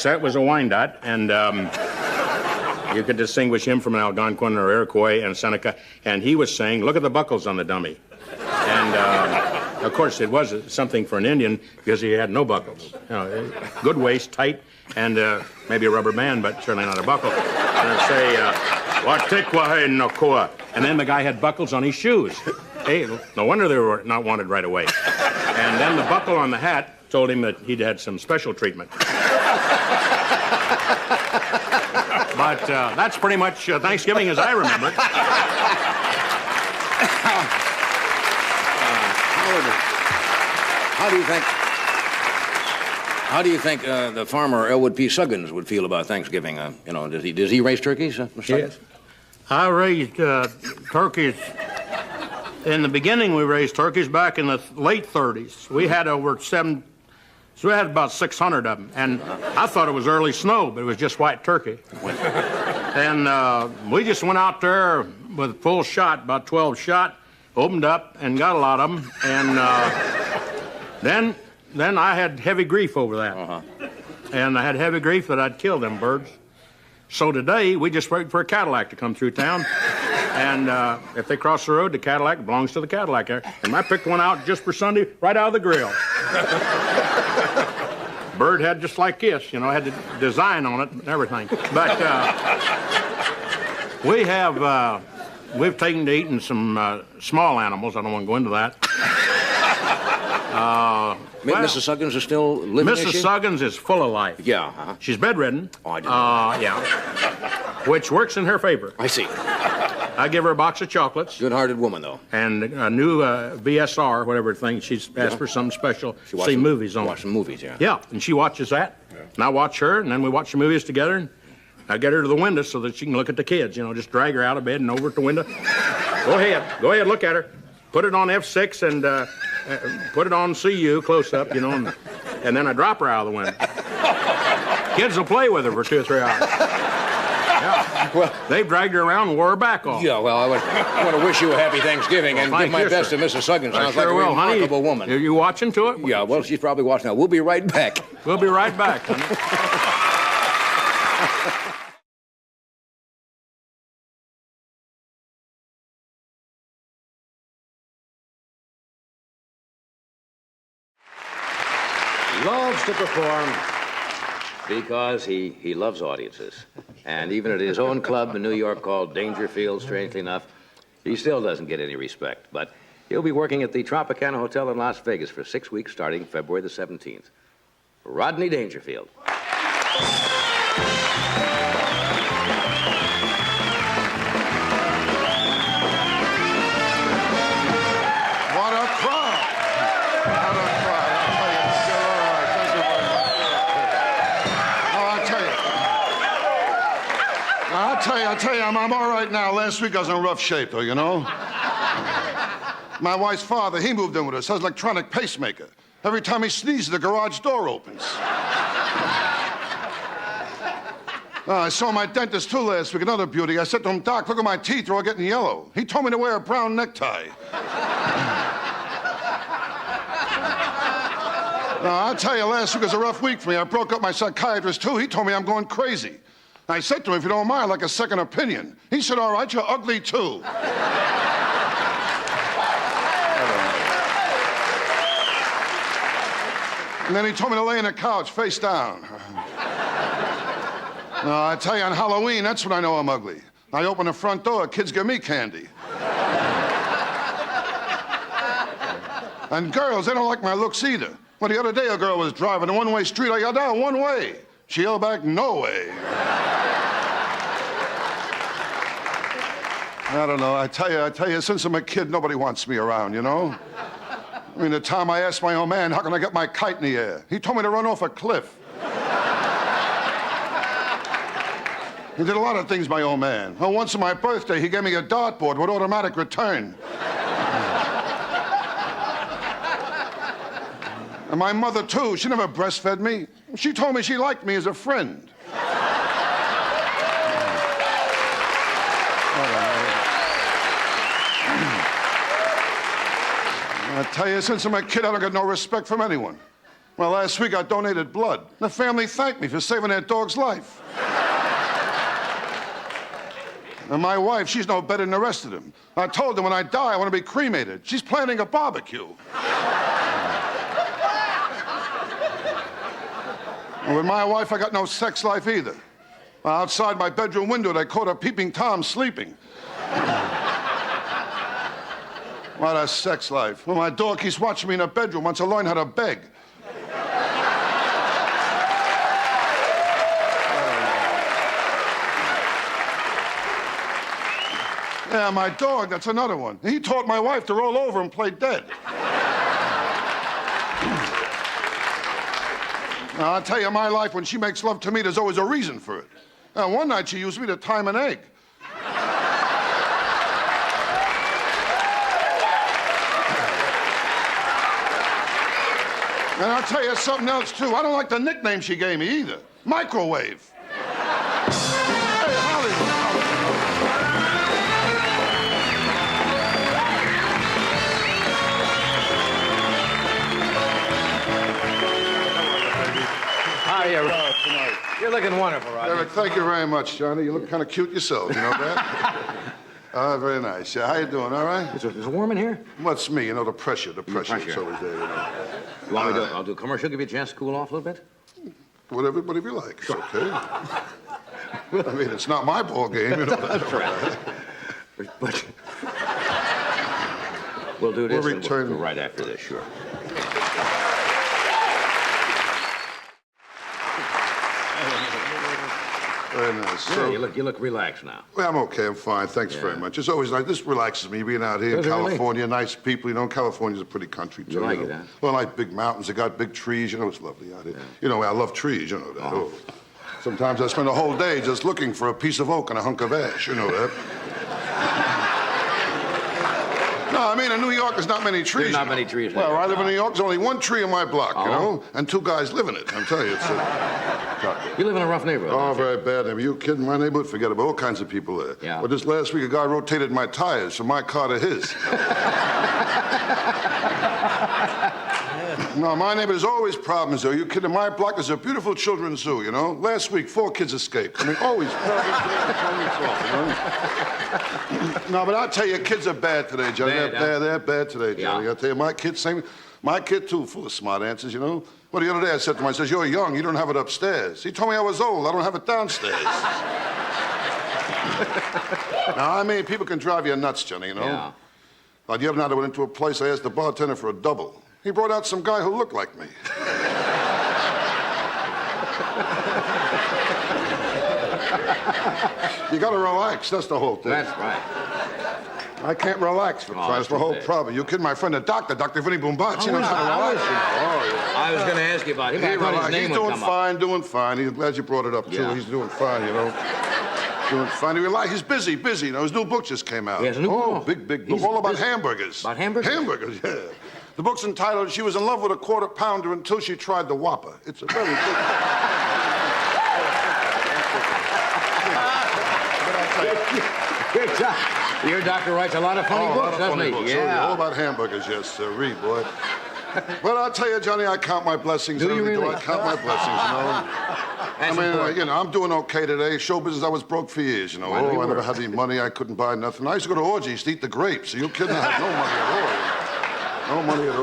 that was a Wyandotte, and you could distinguish him from an Algonquin or Iroquois and Seneca, and he was saying, look at the buckles on the dummy. And, of course, it was something for an Indian because he had no buckles. Good waist, tight, and maybe a rubber band, but certainly not a buckle. And it'd say, and then the guy had buckles on his shoes. Hey, no wonder they were not wanted right away. And then the buckle on the hat told him that he'd had some special treatment. But that's pretty much Thanksgiving as I remember it. How do you think the farmer Elwood P. Suggins would feel about Thanksgiving? Does he raise turkeys, Mr. Suggins? Yes. I raised turkeys. In the beginning, we raised turkeys back in the late 30s. We had about 600 of them, and I thought it was early snow, but it was just white turkey. And we just went out there with full shot, about 12 shot, opened up and got a lot of them, and then I had heavy grief over that. And I had heavy grief that I'd kill them birds. So today, we just wait for a Cadillac to come through town. And if they cross the road, the Cadillac belongs to the Cadillac. And I picked one out just for Sunday, right out of the grill. Bird had just like this, had the design on it and everything. But we've taken to eating some small animals. I don't want to go into that. Mrs. Suggins is still living, Mrs. Suggins is full of life. Yeah. She's bedridden. Oh, I didn't know. Yeah. Which works in her favor. I see. I give her a box of chocolates. Good-hearted woman, though. And a new VSR, whatever thing. She's asked for something special. See movies on it. Watch some movies, yeah. Yeah, and she watches that. Yeah. And I watch her, and then we watch the movies together. And I get her to the window so that she can look at the kids. Just drag her out of bed and over at the window. Go ahead, look at her. Put it on F6 and put it on CU, close up, and then I drop her out of the window. Kids will play with her for 2 or 3 hours. Yeah. Well, they've dragged her around and wore her back off. Yeah, well, I want to wish you a happy Thanksgiving and give my best to Mrs. Suggins. Sounds like a remarkable woman. Are you watching to it? Yeah, well, she's probably watching now. We'll be right back. We'll be right back, honey. Loves to perform because he loves audiences. And even at his own club in New York called Dangerfield, strangely enough, he still doesn't get any respect. But he'll be working at the Tropicana Hotel in Las Vegas for 6 weeks starting February the 17th. Rodney Dangerfield. I'm all right now. Last week I was in rough shape, though, you know? My wife's father, he moved in with us. Has an electronic pacemaker. Every time he sneezes, the garage door opens. I saw my dentist, too, last week, another beauty. I said to him, Doc, look at my teeth. They're all getting yellow. He told me to wear a brown necktie. I'll tell you, last week was a rough week for me. I broke up my psychiatrist, too. He told me I'm going crazy. I said to him, if you don't mind, I'd like a second opinion. He said, all right, you're ugly, too. And then he told me to lay on the couch, face down. I tell you, on Halloween, that's when I know I'm ugly. I open the front door, kids give me candy. And girls, they don't like my looks either. Well, the other day, a girl was driving a one-way street. I yelled out, one way. She yelled back, no way. I don't know. I tell you, since I'm a kid, nobody wants me around, you know? I mean, the time I asked my old man, how can I get my kite in the air? He told me to run off a cliff. He did a lot of things, my old man. Oh, once on my birthday, he gave me a dartboard with automatic return. And my mother, too, she never breastfed me. She told me she liked me as a friend. I tell you, since I'm a kid, I don't get no respect from anyone. Well, last week I donated blood. The family thanked me for saving their dog's life. And my wife, she's no better than the rest of them. I told her when I die, I want to be cremated. She's planning a barbecue. And with my wife, I got no sex life either. Outside my bedroom window, they caught a peeping Tom sleeping. What a sex life. Well, my dog keeps watching me in the bedroom, wants to learn how to beg. Yeah, my dog, that's another one. He taught my wife to roll over and play dead. Now, I'll tell you, my life, when she makes love to me, there's always a reason for it. Now, one night she used me to time an egg. And I'll tell you something else, too. I don't like the nickname she gave me either. Microwave. Hey, Hollywood. How are you? You're looking wonderful, Roger. Eric, thank you very much, Johnny. You look kind of cute yourself, you know that? Very nice. How you doing, all right? Is it warm in here? What's me? You know, the pressure. It's always there, you know. You want me to I'll do a commercial, give you a chance to cool off a little bit? Whatever you like. It's okay. I mean, it's not my ball game, you know. That's right. But we'll do this We'll return. And we'll go right after this, sure. Very nice. Yeah, So, you look relaxed now. well, I'm okay. I'm fine. Thanks very much. It's always nice. This relaxes me, being out here in Does it really? California. Nice people. You know, California's a pretty country, too. You like it, know. huh? Well, I like big mountains. They got big trees. You know, it's lovely out here. Yeah. You know, I love trees. You know that. Oh. Sometimes I spend a whole day just looking for a piece of oak and a hunk of ash. You know that. No, I mean, in New York, there's not many trees. There's not you know. many trees. Well, I live in New York. There's only one tree in my block, you know, and two guys live in it. I'm telling you, it's You live in a rough neighborhood. oh, don't you? very bad. Are you kidding? My neighborhood, forget about all kinds of people there. Yeah. But this last week, a guy rotated my tires from my car to his. No, my neighbor, there's always problems, though. You kidding? My block is a beautiful children's zoo, you know? Last week, 4 kids escaped. I mean, always problems. No, but I'll tell you, kids are bad today, Johnny. Bad, They're bad today, Johnny. Yeah. I'll tell you, my kid, too, full of smart answers, you know? Well, the other day I said to him, I says, you're young, you don't have it upstairs. He told me I was old, I don't have it downstairs. Now, I mean, people can drive you nuts, Johnny, you know? Yeah. Like the other night I went into a place, I asked the bartender for a double. He brought out some guy who looked like me. You gotta relax, that's the whole thing. That's right. I can't relax for Oh, that's the too whole bad. problem. You kidding my friend, the doctor, Dr. Vinny Boombatz, he knows how to relax. Oh, yeah. I was going to ask you about him. He I thought his relaxed. name He's would doing come up. fine, doing fine. He's glad you brought it up, too. Yeah. He's doing fine, you know. Doing fine. He's busy. You know, his new book just came out. He has a new book? Big book. He's All about busy. hamburgers. About hamburgers? Hamburgers, yeah. The book's entitled She Was in Love with a Quarter Pounder Until She Tried the Whopper. It's a very good Your doctor writes a lot of funny books, doesn't he? books. All about hamburgers, yes, sir. Boy. But I'll tell you, Johnny, I count my blessings. Do you really? I count my blessings, you know. You know, I'm doing okay today. Show business, I was broke for years, you know. Why do you I never work? had any money. I couldn't buy nothing. I used to go to orgies to eat the grapes. Are you kidding? I had no money at all. No money at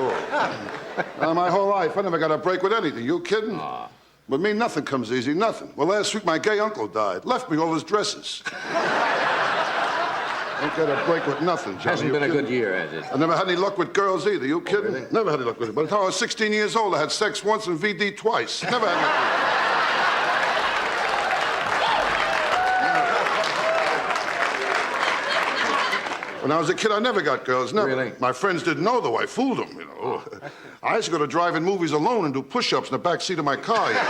all. My whole life, I never got a break with anything. You kidding? With me, nothing comes easy, nothing. Well, last week, my gay uncle died. Left me all his dresses. Don't get a break with nothing, Johnny. Hasn't You been a kidding? good year, has it? I never had any luck with girls either. You kidding? really? Never had any luck with it. By the time I was 16 years old, I had sex once and VD twice. Never had luck with it. When I was a kid, I never got girls. Never. Really? My friends didn't know, though. I fooled them, you know. I used to go to drive-in movies alone and do push-ups in the back seat of my car. You know?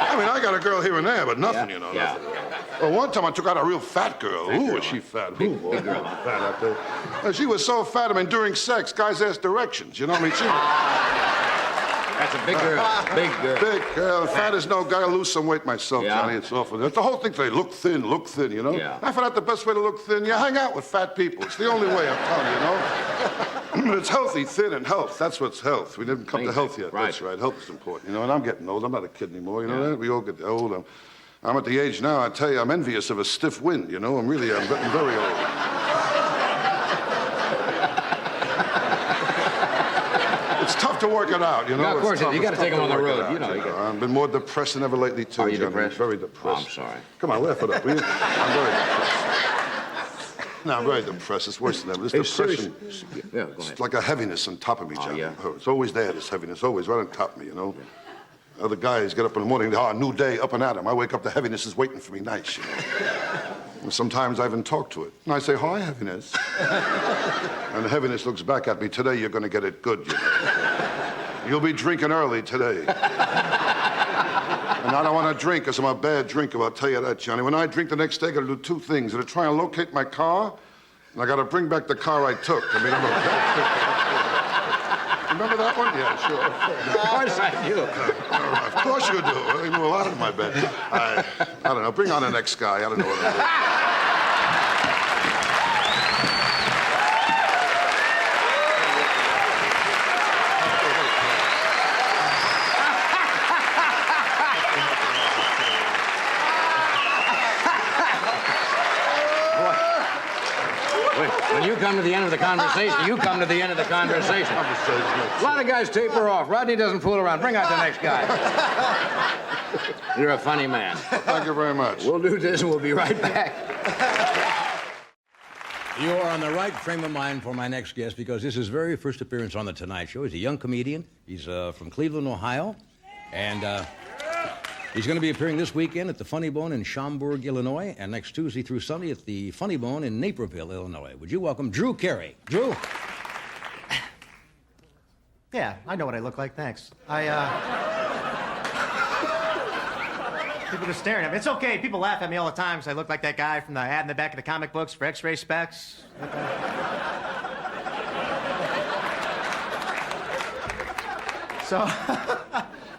I mean, I got a girl here and there, but nothing, you know. Yeah. Nothing. Well, one time I took out a real fat girl. Ooh, was she fat? Big girl. Fat out there. She was so fat, I mean, during sex, guys asked directions. You know what I mean? That's a big girl. Big girl. Big girl. Fat as no guy. I lose some weight myself, Yeah. Johnny. It's awful. It's the whole thing today. Look thin, you know? Yeah. I found out the best way to look thin, you hang out with fat people. It's the only way, I'm telling you, you know? It's healthy, thin, and health. That's what's health. We didn't come to health yet. Right. That's right. Health is important, you know? And I'm getting old. I'm not a kid anymore, you know that? We all get old. I'm at the age now, I tell you, I'm envious of a stiff wind, you know? I'm getting very old. It's tough to work it out, you know? Yeah, of course, It's tough. you gotta It's take tough 'em to on the work it road, out, you know, you I've been more depressed than ever lately, too, Are you Johnny. depressed? Very depressed. Oh, I'm sorry. Come on, laugh it up, will you? I'm very depressed. No, I'm very depressed. It's worse than ever. This depression, Yeah, go ahead. it's like a heaviness on top of me, Johnny. yeah? It's always there, this heaviness, always right on top of me, you know? Other guys get up in the morning, a new day, up and at 'em. I wake up, the heaviness is waiting for me nice, you know? And sometimes I even talk to it. And I say, hi, heaviness. And the heaviness looks back at me, today you're gonna get it good, you know? You'll be drinking early today. And I don't want to drink because I'm a bad drinker, I'll tell you that, Johnny. When I drink the next day, I got to do two things. I got to try and locate my car, and I got to bring back the car I took. I mean, I'm a bad drinker. Remember that one? Yeah, sure. Of course I do. Of course you do. I know a lot in my bed. I don't know. Bring on the next guy. I don't know what I'm doing. When you come to the end of the conversation, you come to the end of the conversation. A lot of guys taper off. Rodney doesn't fool around. Bring out the next guy. You're a funny man. Thank you very much. We'll do this and we'll be right back. You are on the right frame of mind for my next guest because this is his very first appearance on The Tonight Show. He's a young comedian. He's from Cleveland, Ohio. And he's going to be appearing this weekend at the Funny Bone in Schaumburg, Illinois, and next Tuesday through Sunday at the Funny Bone in Naperville, Illinois. Would you welcome Drew Carey? Drew? Yeah, I know what I look like, thanks. People are staring at me. It's okay, people laugh at me all the time because I look like that guy from the ad in the back of the comic books for X-ray specs. So,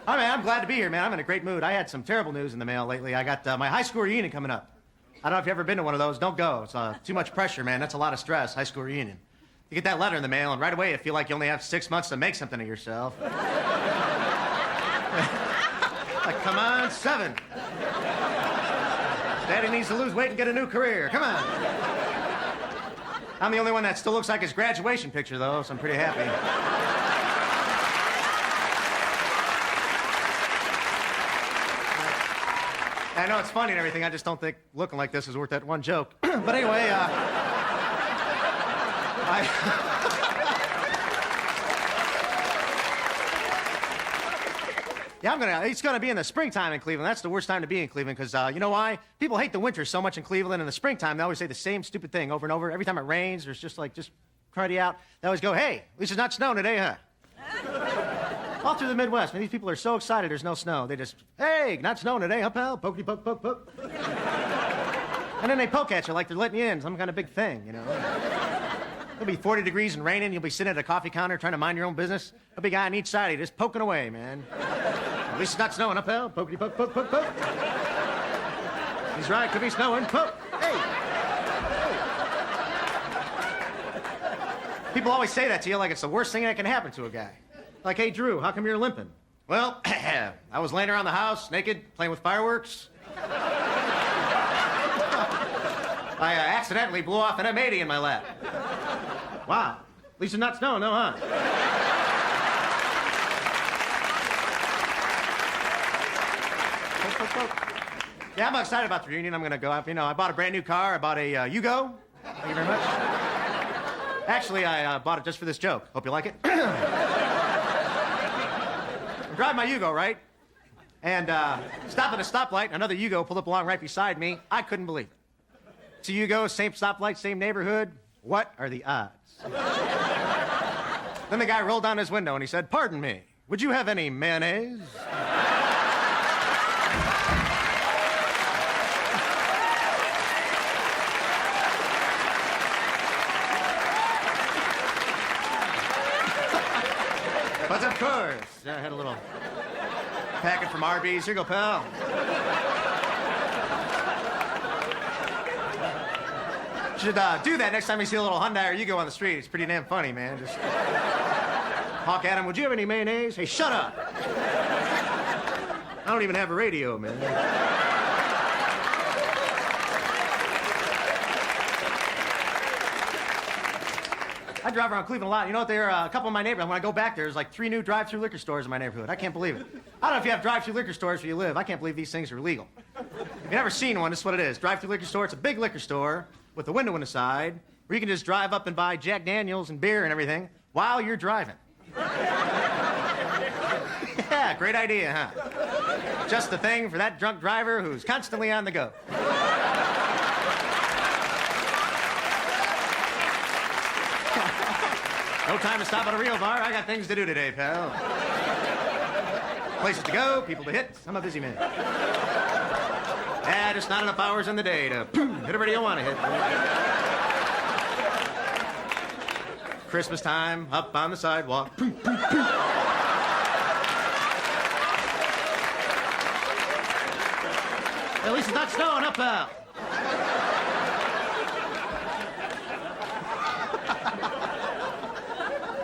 I'm glad to be here, man. I'm in a great mood. I had some terrible news in the mail lately. I got my high school reunion coming up. I don't know if you've ever been to one of those. Don't go. It's too much pressure, man. That's a lot of stress, high school reunion. You get that letter in the mail, and right away you feel like you only have 6 months to make something of yourself. Like, come on, 7. Daddy needs to lose weight and get a new career. Come on. I'm the only one that still looks like his graduation picture, though, so I'm pretty happy. I know it's funny and everything. I just don't think looking like this is worth that one joke. But anyway, yeah, it's gonna be in the springtime in Cleveland. That's the worst time to be in Cleveland because you know why? People hate the winter so much in Cleveland. In the springtime, they always say the same stupid thing over and over. Every time it rains, there's just cruddy out. They always go, "Hey, at least it's not snowing today, huh?" All through the Midwest, man, these people are so excited there's no snow. They just, hey, not snowing today, huh, pal? Pokey, poke, poke, poke. And then they poke at you like they're letting you in, some kind of big thing, you know? It'll be 40 degrees and raining. You'll be sitting at a coffee counter trying to mind your own business. A big guy on each side of you just poking away, man. At least it's not snowing, huh, pal? Pokey, poke, poke, poke, poke. He's right, could be snowing. Poke. Hey. People always say that to you like it's the worst thing that can happen to a guy. Like, hey, Drew, how come you're limping? Well, I was laying around the house, naked, playing with fireworks. I accidentally blew off an M80 in my lap. Wow. At least it's not snowing, no, huh? Yeah, I'm excited about the reunion. I'm going to go up. You know, I bought a brand new car. I bought a Yugo. Thank you very much. Actually, I bought it just for this joke. Hope you like it. I'm driving my Yugo, right? And stopped at a stoplight. Another Yugo pulled up along right beside me. I couldn't believe it. It's a Yugo, same stoplight, same neighborhood. What are the odds? Then the guy rolled down his window and he said, "Pardon me, would you have any mayonnaise?" But of course, I had a little packet from Arby's. Here you go, pal. Should do that next time you see a little Hyundai or Yugo on the street. It's pretty damn funny, man. Just honk at him. Would you have any mayonnaise? Hey, shut up. I don't even have a radio, man. I drive around Cleveland a lot. You know what? There are a couple of my neighborhoods. When I go back there's like 3 new drive-through liquor stores in my neighborhood. I can't believe it. I don't know if you have drive-through liquor stores where you live. I can't believe these things are legal. If you've never seen one, this is what it is. Drive-through liquor store. It's a big liquor store with a window in the side where you can just drive up and buy Jack Daniels and beer and everything while you're driving. Yeah, great idea, huh? Just the thing for that drunk driver who's constantly on the go. No time to stop at a real bar. I got things to do today, pal. Places to go, people to hit. I'm a busy man. Yeah, just not enough hours in the day to hit everybody you want to hit. Christmas time, up on the sidewalk. At least it's not snowing, up, pal.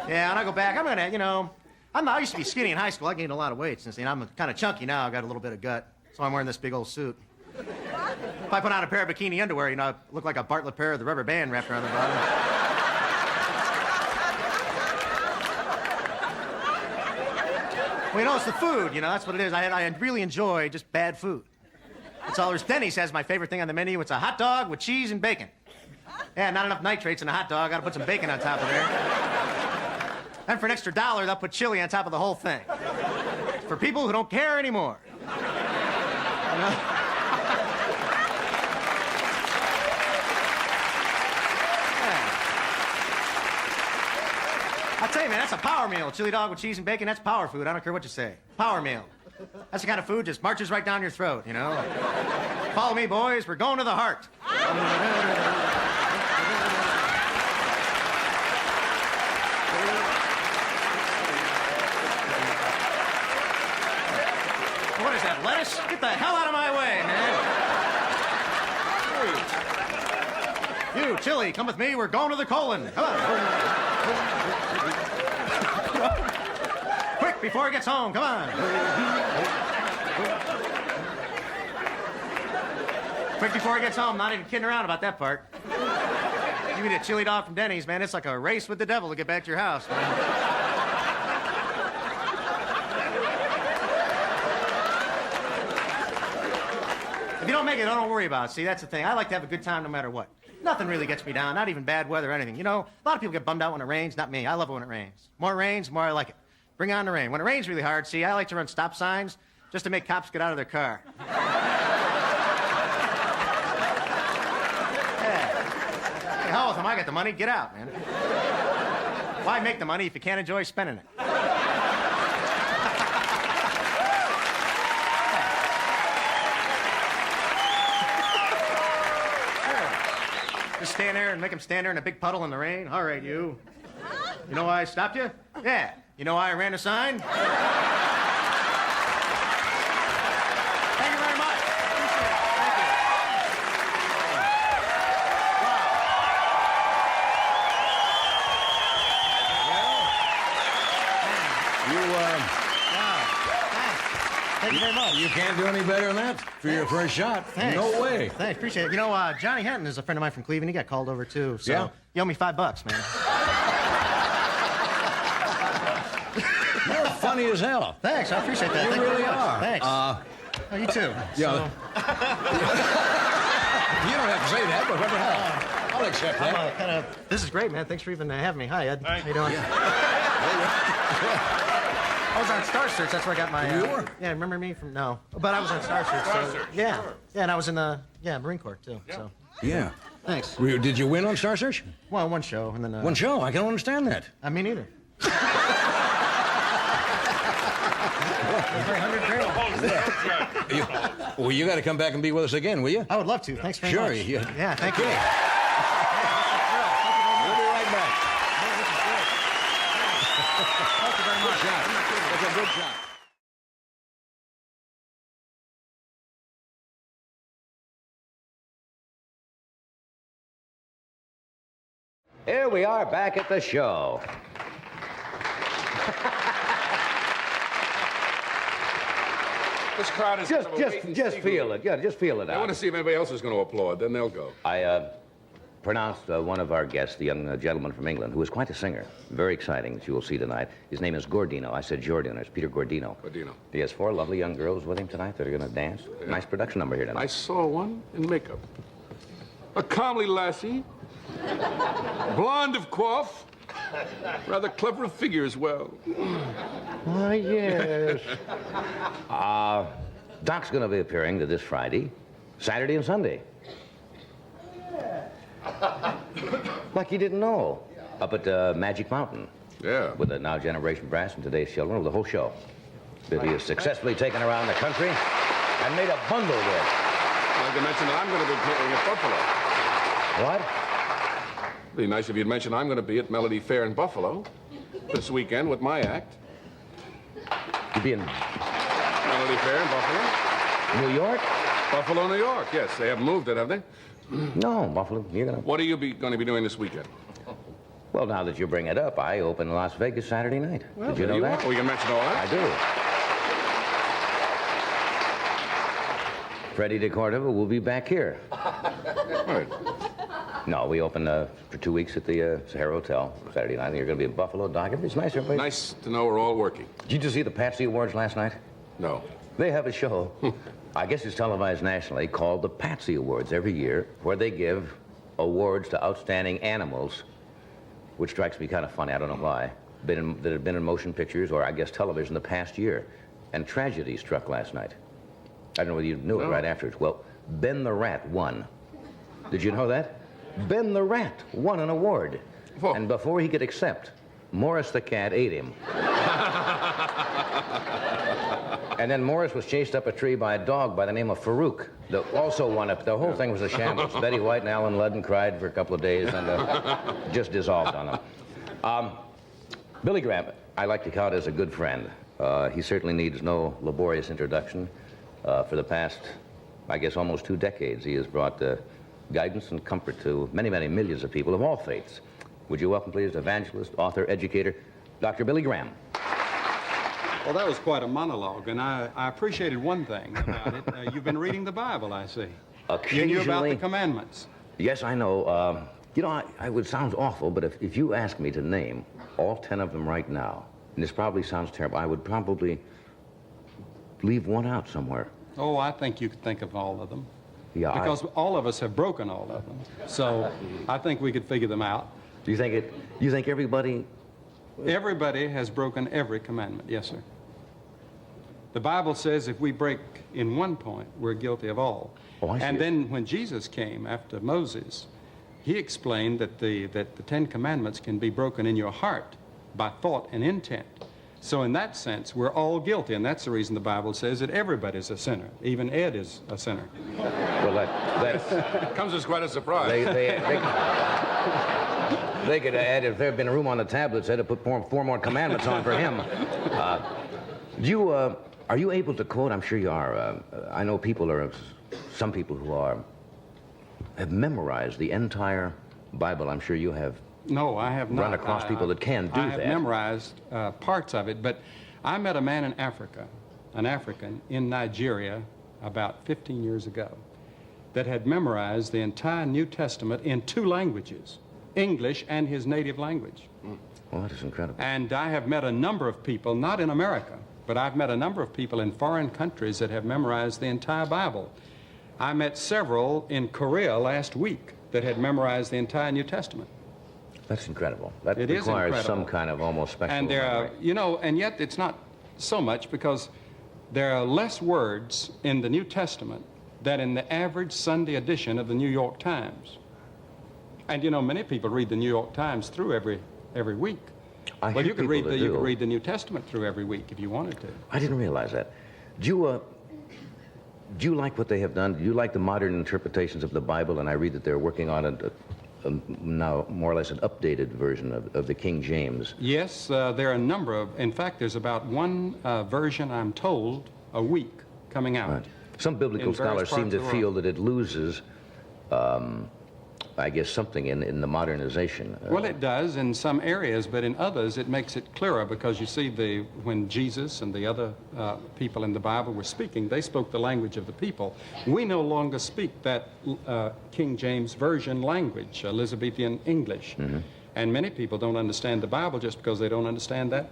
Yeah, when I go back, I'm gonna, you know, I used to be skinny in high school. I gained a lot of weight since then. I'm kind of chunky now. I've got a little bit of gut. So I'm wearing this big old suit. If I put on a pair of bikini underwear, you know, I look like a Bartlett pair with the rubber band wrapped around the bottom. Well, you know, it's the food, you know, that's what it is. I really enjoy just bad food. That's all there's. Denny's has my favorite thing on the menu. It's a hot dog with cheese and bacon. Yeah, not enough nitrates in a hot dog. Gotta put some bacon on top of there. And for an extra $1, they'll put chili on top of the whole thing. For people who don't care anymore. You know? Yeah. I'll tell you, man, that's a power meal. Chili dog with cheese and bacon, that's power food. I don't care what you say. Power meal. That's the kind of food just marches right down your throat, you know? Follow me, boys. We're going to the heart. What is that, lettuce? Get the hell out of my way, man. You, Chili, come with me. We're going to the colon. Come on. Quick, before he gets home. Come on. Quick, before he gets home. Not even kidding around about that part. You eat a chili dog from Denny's, man. It's like a race with the devil to get back to your house, man. If you don't make it, don't worry about it. See, that's the thing. I like to have a good time no matter what. Nothing really gets me down, not even bad weather or anything. You know, a lot of people get bummed out when it rains. Not me. I love it when it rains. More it rains, the more I like it. Bring on the rain. When it rains really hard, see, I like to run stop signs just to make cops get out of their car. Yeah. Hey, hell with them. I got the money. Get out, man. Why make the money if you can't enjoy spending it? Just stand there and make him stand there in a big puddle in the rain? All right, you. You know why I stopped you? Yeah. You know why I ran a sign? Thank you very much. Appreciate it. Thank you. Thank you very much. You can't do any better than that for your first shot. Thanks. No way. Thanks, appreciate it. You know, Johnny Henton is a friend of mine from Cleveland. He got called over, too. So Yeah? you owe me $5, man. You're funny as hell. Thanks, I appreciate that. You Thank really very much. are. Thanks. Oh, you too. Yeah. You don't have to say that, but what the hell? I'll accept that. This is great, man. Thanks for even having me. Hi, Ed. How you doing? I was on Star Search. That's where I got my. You were? Yeah, remember me from? No, but I was on Star Search. Yeah, and I was in the Marine Corps too. Yeah. So Yeah. thanks. Did you win on Star Search? Well, one show and then. One show? I can understand that. Me neither. 100 grand. Well, you got to come back and be with us again, will you? I would love to. Thanks very Sure. much. Yeah, thank you. We'll be right back. Thank you very much. That's a good shot. Here we are back at the show. This crowd is Just feel it. Yeah, just feel it I want to out. see if anybody else is going to applaud. Then they'll go. I pronounced one of our guests, the young gentleman from England, who is quite a singer. Very exciting, that you will see tonight. His name is Gordino. I said Giordino. It's Peter Gordino. Gordino. He has 4 lovely young girls with him tonight that are going to dance. Yeah. Nice production number here tonight. I saw one in makeup. A comely lassie, blonde of coif, rather clever of figure as well. Oh, yes. Doc's going to be appearing this Friday, Saturday, and Sunday. Like you didn't know. Up at Magic Mountain. Yeah. With the Now Generation Brass and Today's Children, with the whole show. That he has successfully taken around the country and made a bundle with. Not to mention that I'm going to be playing at Buffalo. What? It'd be nice if you'd mention I'm going to be at Melody Fair in Buffalo this weekend with my act. You be in Melody Fair in Buffalo. New York? Buffalo, New York. Yes, they have moved it, have they? No, Buffalo. You're going to... What are you going to be doing this weekend? Well, now that you bring it up, I open Las Vegas Saturday night. Well, Did you there know that? are. We can mention all I that. do. Freddie DeCordova will be back here. Right. No, we open for 2 weeks at the Sahara Hotel Saturday night. You're going to be in Buffalo, Doc. It's nice, everybody. Nice to know we're all working. Did you see the Patsy Awards last night? No. They have a show. I guess it's televised nationally, called the Patsy Awards every year, where they give awards to outstanding animals, which strikes me kind of funny. I don't know why. That have been in motion pictures or, I guess, television the past year. And tragedy struck last night. I don't know whether you knew it right afterwards. Well, Ben the Rat won. Did you know that? Ben the Rat won an award. Whoa. And before he could accept, Morris the cat ate him. And then Morris was chased up a tree by a dog by the name of Farouk, that also won up. The whole thing was a shambles. Betty White and Alan Ludden cried for a couple of days and just dissolved on them. Billy Graham, I like to count as a good friend. He certainly needs no laborious introduction. For the past, I guess, almost 2 decades, he has brought guidance and comfort to many, many millions of people of all faiths. Would you welcome, please, evangelist, author, educator, Dr. Billy Graham. Well, that was quite a monologue, and I appreciated one thing about it. You've been reading the Bible, I see. You knew about the commandments. Yes, I know. You know, I would sound awful, but if you ask me to name all 10 of them right now, and this probably sounds terrible, I would probably leave one out somewhere. Oh, I think you could think of all of them. Yeah, Because all of us have broken all of them. So I think we could figure them out. Do you think everybody... Everybody has broken every commandment. Yes, sir. The Bible says if we break in one point, we're guilty of all. Oh, I see. And then when Jesus came after Moses, he explained that the 10 commandments can be broken in your heart by thought and intent. So in that sense, we're all guilty, and that's the reason the Bible says that everybody's a sinner. Even Ed is a sinner. Well, that Comes as quite a surprise. they could add, if there had been room on the tablets, they'd have put four more commandments on for him. Are you able to quote? I'm sure you are. I know some people who have memorized the entire Bible. I'm sure you have. No, I have not. Run across people that can do I have that. memorized parts of it, but I met a man in Africa, an African in Nigeria, about 15 years ago, that had memorized the entire New Testament in 2 languages, English and his native language. Well, that is incredible. And I have met a number of people, not in America, but I've met a number of people in foreign countries that have memorized the entire Bible. I met several in Korea last week that had memorized the entire New Testament. That's incredible. That It is requires incredible. some kind of almost special And there are, memory. and yet it's not so much, because there are less words in the New Testament than in the average Sunday edition of the New York Times. And many people read the New York Times through every week. I Well, hear you could read people that do. the New Testament through every week if you wanted to. I didn't realize that. Do you like what they have done? Do you like the modern interpretations of the Bible? And I read that they're working on a now more or less an updated version of the King James. Yes, there are a number of, in fact, there's about one version, I'm told, a week coming out. Right. Some biblical In various scholars seem parts to of the feel world. that it loses, I guess, something in the modernization. Well, it does in some areas, but in others it makes it clearer, because you see, when Jesus and the other people in the Bible were speaking, they spoke the language of the people. We no longer speak that King James Version language, Elizabethan English. Mm-hmm. And many people don't understand the Bible just because they don't understand that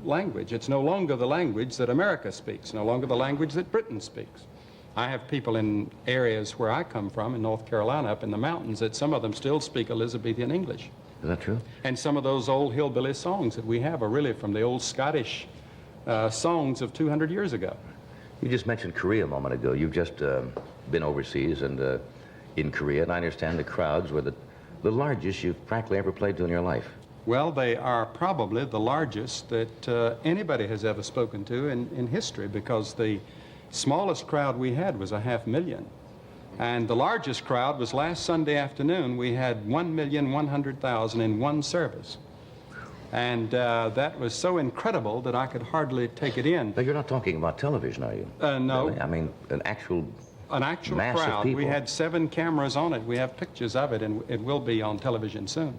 language. It's no longer the language that America speaks, no longer the language that Britain speaks. I have people in areas where I come from, in North Carolina, up in the mountains, that some of them still speak Elizabethan English. Is that true? And some of those old hillbilly songs that we have are really from the old Scottish songs of 200 years ago. You just mentioned Korea a moment ago. You've just been overseas and in Korea, and I understand the crowds were the largest you've practically ever played to in your life. Well, they are probably the largest that anybody has ever spoken to in history, because the smallest crowd we had was 500,000. And the largest crowd was last Sunday afternoon. We had 1,100,000 in one service. And that was so incredible that I could hardly take it in. But you're not talking about television, are you? No. Really? I mean, an actual mass of crowd. people. We had 7 cameras on it. We have pictures of it, and it will be on television soon.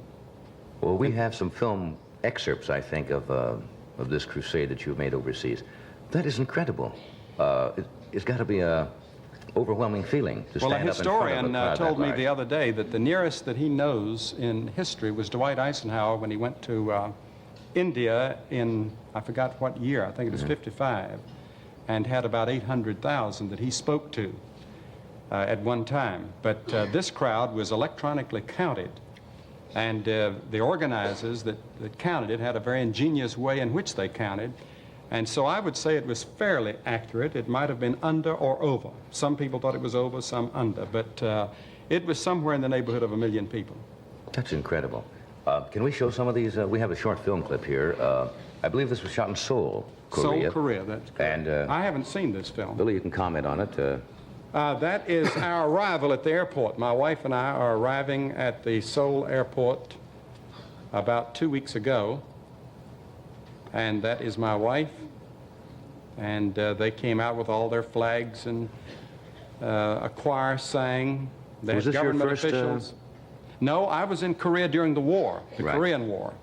Well, we have some film excerpts, I think, of this crusade that you've made overseas. That is incredible. It's got to be a overwhelming feeling to Well, a stand up in front of a historian crowd told that me large. the other day that the nearest that he knows in history was Dwight Eisenhower when he went to India in, I forgot what year, I think it was 55, and had about 800,000 that he spoke to at one time. But this crowd was electronically counted, and the organizers that counted it had a very ingenious way in which they counted. And so I would say it was fairly accurate. It might have been under or over. Some people thought it was over, some under, but it was somewhere in the neighborhood of 1 million people. That's incredible. Can we show some of these? We have a short film clip here. I believe this was shot in Seoul, Korea. Seoul, Korea, that's correct. And I haven't seen this film. Billy, you can comment on it. That is our arrival at the airport. My wife and I are arriving at the Seoul airport about 2 weeks ago. And that is my wife. And they came out with all their flags, and a choir sang. They Was had this your government first, officials. No, I was in Korea during the war, the Right. Korean War,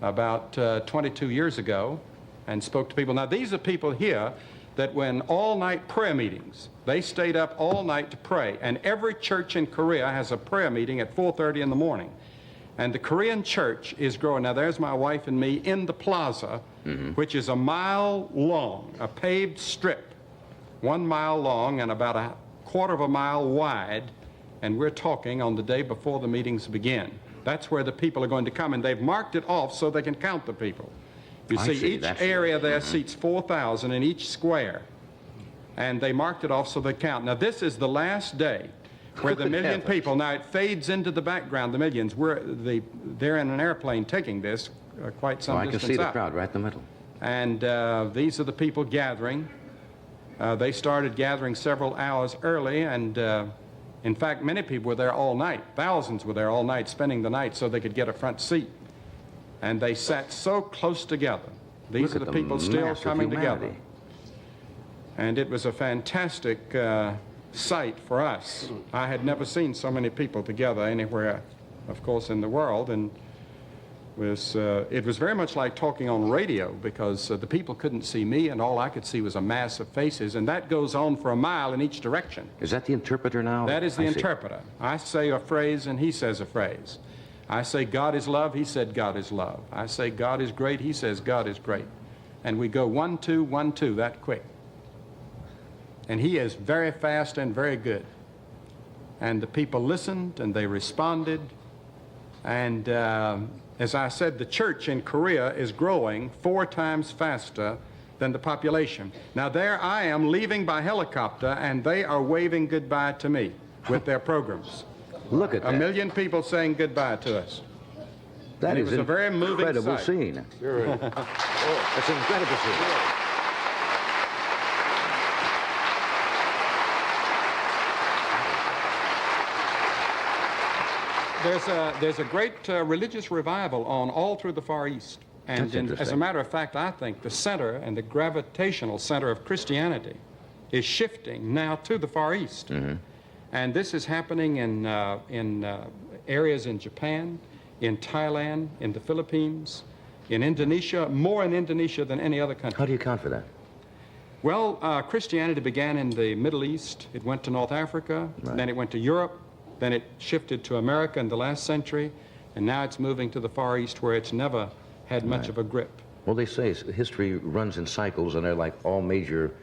about 22 years ago, and spoke to people. Now, these are people here that when all-night prayer meetings, they stayed up all night to pray. And every church in Korea has a prayer meeting at 4:30 in the morning. And the Korean church is growing. Now, there's my wife and me in the plaza, which is 1 mile long, a paved strip, 1 mile long and about 1/4 of a mile wide. And we're talking on the day before the meetings begin. That's where the people are going to come, and they've marked it off so they can count the people. You I see, see, each that's area there seats 4,000 in each square, and they marked it off so they count. Now, this is the last day where the Good 1 million heavens. people, now it fades into the background, the millions. They're in an airplane taking this quite some I can distance see the up. crowd right in the middle. And these are the people gathering. They started gathering several hours early, and in fact, many people were there all night. Thousands were there all night, spending the night so they could get a front seat. And they sat so close together. These are the people still coming together. And it was a fantastic sight for us. I had never seen so many people together anywhere, of course, in the world. And it was very much like talking on radio, because the people couldn't see me, and all I could see was a mass of faces, and that goes on for a mile in each direction. Is that the interpreter now? That is the interpreter. I say a phrase, and he says a phrase. I say God is love, he said God is love. I say God is great, he says God is great. And we go 1, 2, 1, 2 that quick. And he is very fast and very good. And the people listened, and they responded, and as I said, the church in Korea is growing 4 times faster than the population. Now there I am leaving by helicopter, and they are waving goodbye to me with their programs. Look at that. 1 million people saying goodbye to us. That is a very moving incredible sight. scene. That's an incredible scene. There's a great religious revival on all through the Far East. And as a matter of fact, I think the center and the gravitational center of Christianity is shifting now to the Far East. Mm-hmm. And this is happening in areas in Japan, in Thailand, in the Philippines, in Indonesia, more in Indonesia than any other country. How do you account for that? Well, Christianity began in the Middle East. It went to North Africa, then it went to Europe, then it shifted to America in the last century, and now it's moving to the Far East, where it's never had much of a grip. Well, they say history runs in cycles, and they're like all major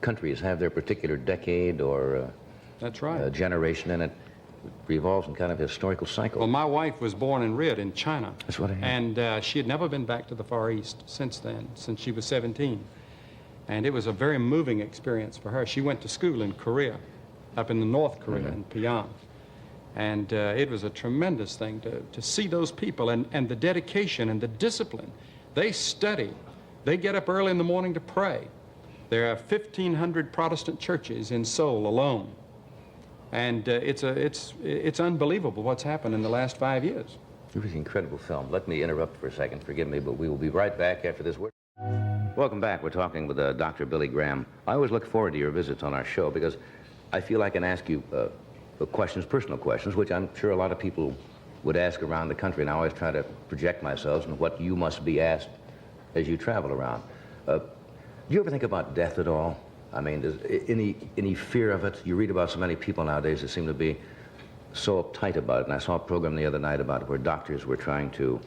countries have their particular decade or That's right. generation, and it revolves in kind of a historical cycle. Well, my wife was born and reared in China. That's what I heard. And she had never been back to the Far East since then, since she was 17. And it was a very moving experience for her. She went to school in Korea, up in the North Korea, in Pyongyang. And it was a tremendous thing to see those people and the dedication and the discipline. They study. They get up early in the morning to pray. There are 1,500 Protestant churches in Seoul alone. And it's unbelievable what's happened in the last 5 years. It was an incredible film. Let me interrupt for a second. Forgive me, but we will be right back after this word. Welcome back. We're talking with Dr. Billy Graham. I always look forward to your visits on our show because I feel I can ask you questions, personal questions, which I'm sure a lot of people would ask around the country, and I always try to project myself and what you must be asked as you travel around. Do you ever think about death at all? I mean, does any fear of it? You read about so many people nowadays that seem to be so uptight about it, and I saw a program the other night about it where doctors were trying to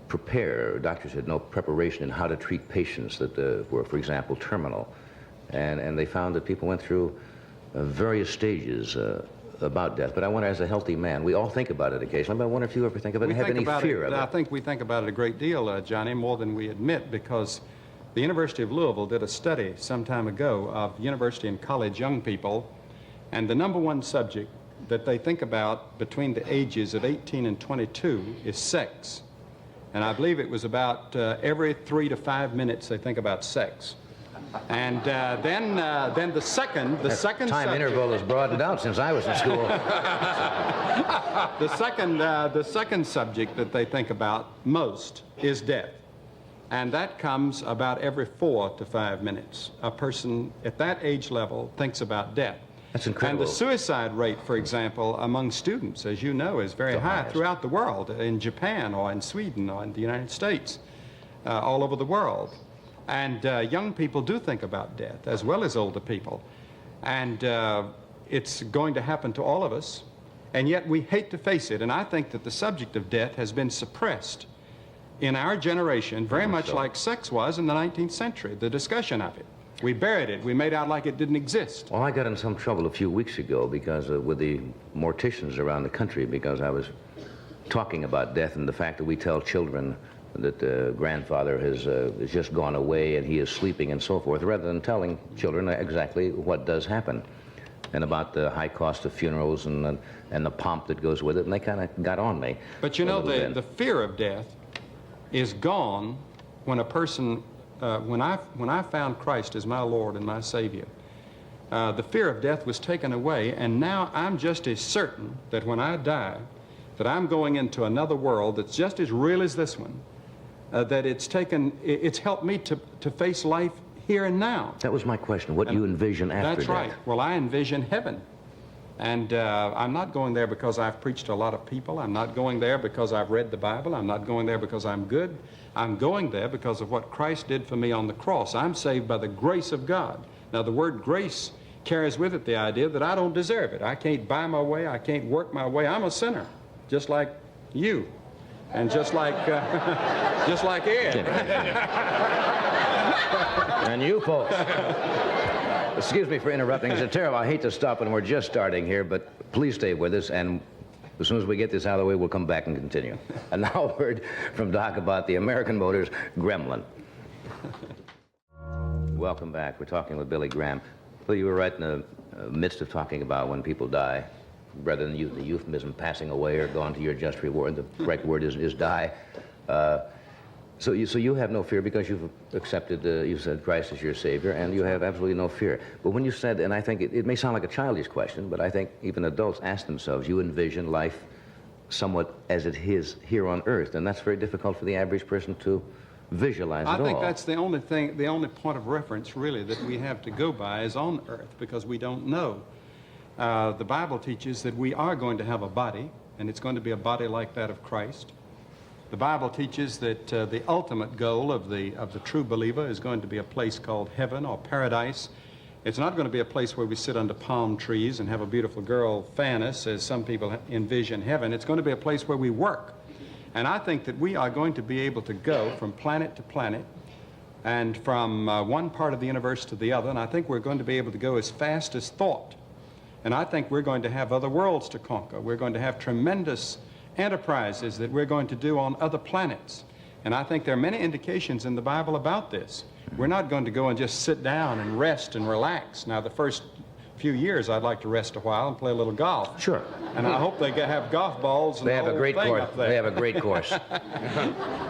prepare. Doctors had no preparation in how to treat patients that were, for example, terminal, and they found that people went through various stages about death. But I wonder, as a healthy man, we all think about it occasionally, but I wonder if you ever think about it, have any fear of it. I think we think about it a great deal, Johnny, more than we admit, because the University of Louisville did a study some time ago of university and college young people, and the #1 subject that they think about between the ages of 18 and 22 is sex. And I believe it was about every 3 to 5 minutes they think about sex. And then the second time subject, interval has broadened out since I was in school. the second subject that they think about most is death. And that comes about every 4 to 5 minutes. A person at that age level thinks about death. That's incredible. And the suicide rate, for example, among students, as you know, is very high throughout the world, in Japan or in Sweden or in the United States, all over the world. And young people do think about death, as well as older people. And it's going to happen to all of us, and yet we hate to face it. And I think that the subject of death has been suppressed in our generation, very much like sex was in the 19th century, the discussion of it. We buried it. We made out like it didn't exist. Well, I got in some trouble a few weeks ago because with the morticians around the country, because I was talking about death and the fact that we tell children that the grandfather has just gone away and he is sleeping and so forth, rather than telling children exactly what does happen and about the high cost of funerals and the pomp that goes with it, and they kind of got on me. But you know, the fear of death is gone when a person, when I found Christ as my Lord and my Savior, the fear of death was taken away, and now I'm just as certain that when I die, that I'm going into another world that's just as real as this one, that it's helped me to face life here and now. That was my question. What do you envision after That's right. Well, I envision heaven. And I'm not going there because I've preached to a lot of people. I'm not going there because I've read the Bible. I'm not going there because I'm good. I'm going there because of what Christ did for me on the cross. I'm saved by the grace of God. Now, the word grace carries with it the idea that I don't deserve it. I can't buy my way. I can't work my way. I'm a sinner, just like you, and just like Ed. And you folks. Excuse me for interrupting. It's terrible. I hate to stop when we're just starting here, but please stay with us, and as soon as we get this out of the way, we'll come back and continue. And now a word from Doc about the American Motors Gremlin. Welcome back. We're talking with Billy Graham. Well, you were right in the midst of talking about when people die, rather than use the euphemism passing away or gone to your just reward. The correct word is die. So you have no fear because you've accepted, you said Christ is your Savior, and you have absolutely no fear. But when you said, and I think it may sound like a childish question, but I think even adults ask themselves, you envision life somewhat as it is here on earth, and that's very difficult for the average person to visualize at all. I think that's the only thing, the only point of reference really that we have to go by is on earth, because we don't know. The Bible teaches that we are going to have a body, and it's going to be a body like that of Christ. The Bible teaches that the ultimate goal of the true believer is going to be a place called heaven or paradise. It's not going to be a place where we sit under palm trees and have a beautiful girl fan us, as some people envision heaven. It's going to be a place where we work. And I think that we are going to be able to go from planet to planet and from one part of the universe to the other, and I think we're going to be able to go as fast as thought. And I think we're going to have other worlds to conquer. We're going to have tremendous enterprises that we're going to do on other planets. And I think there are many indications in the Bible about this. We're not going to go and just sit down and rest and relax. Now, the first few years, I'd like to rest a while and play a little golf. Sure. And I hope they have golf balls and they have the a great thing course. up there. They have a great course.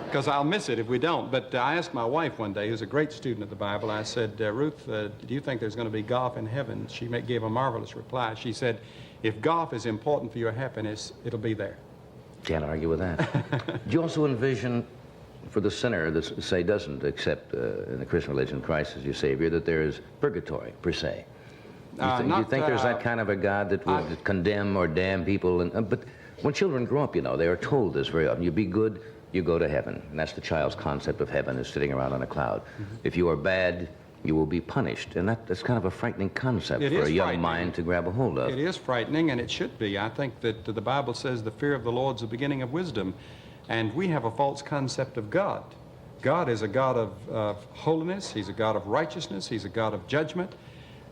Because I'll miss it if we don't. But I asked my wife one day, who's a great student of the Bible, I said, Ruth, do you think there's going to be golf in heaven? She gave a marvelous reply. She said, if golf is important for your happiness, it'll be there. Can't argue with that. Do you also envision, for the sinner that, say, doesn't accept in the Christian religion Christ as your Savior, that there is purgatory, per se? Do you think there's that kind of a God that would condemn or damn people? But when children grow up, you know, they are told this very often. You be good, you go to heaven. And that's the child's concept of heaven, is sitting around on a cloud. Mm-hmm. If you are bad, you will be punished. And that's kind of a frightening concept for a young mind to grab a hold of. It is frightening, and it should be. I think that the Bible says the fear of the Lord is the beginning of wisdom. And we have a false concept of God. God is a God of holiness. He's a God of righteousness. He's a God of judgment.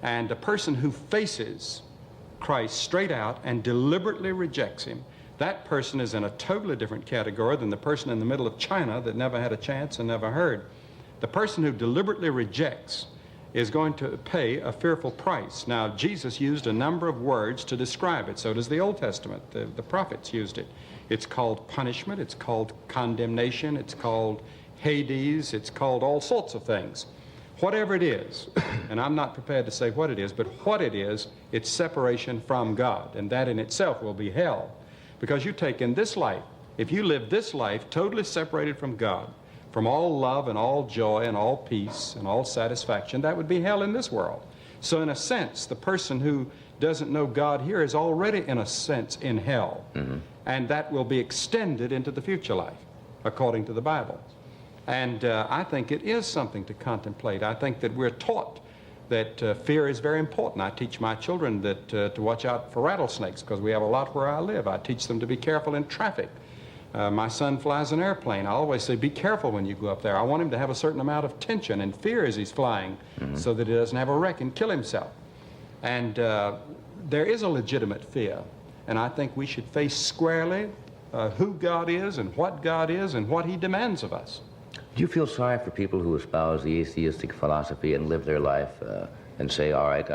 And a person who faces Christ straight out and deliberately rejects him, that person is in a totally different category than the person in the middle of China that never had a chance and never heard. The person who deliberately rejects is going to pay a fearful price. Now, Jesus used a number of words to describe it. So does the Old Testament. The prophets used it. It's called punishment. It's called condemnation. It's called Hades. It's called all sorts of things. Whatever it is, and I'm not prepared to say what it is, but what it is, it's separation from God, and that in itself will be hell. Because you take in this life, if you live this life totally separated from God, from all love and all joy and all peace and all satisfaction, that would be hell in this world. So in a sense, the person who doesn't know God here is already, in a sense, in hell. Mm-hmm. And that will be extended into the future life, according to the Bible. And I think it is something to contemplate. I think that we're taught that fear is very important. I teach my children that to watch out for rattlesnakes, because we have a lot where I live. I teach them to be careful in traffic. My son flies an airplane. I always say, be careful when you go up there. I want him to have a certain amount of tension and fear as he's flying, mm-hmm. so that he doesn't have a wreck and kill himself. And there is a legitimate fear, and I think we should face squarely who God is and what God is and what he demands of us. Do you feel sorry for people who espouse the atheistic philosophy and live their life and say, all right,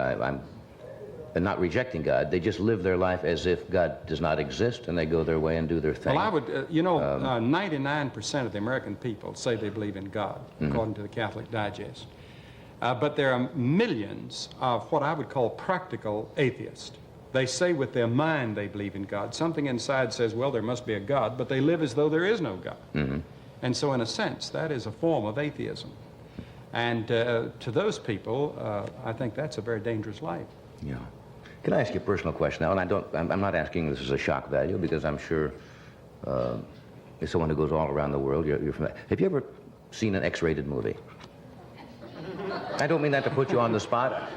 and not rejecting God. They just live their life as if God does not exist, and they go their way and do their thing. Well, I would, 99% of the American people say they believe in God, according to the Catholic Digest. But there are millions of what I would call practical atheists. They say with their mind they believe in God. Something inside says, well, there must be a God, but they live as though there is no God. And so in a sense, that is a form of atheism. And to those people, I think that's a very dangerous life. Yeah. Can I ask you a personal question now? And I'm not asking this as a shock value, because I'm sure as someone who goes all around the world, you're from that. Have you ever seen an X-rated movie? I don't mean that to put you on the spot,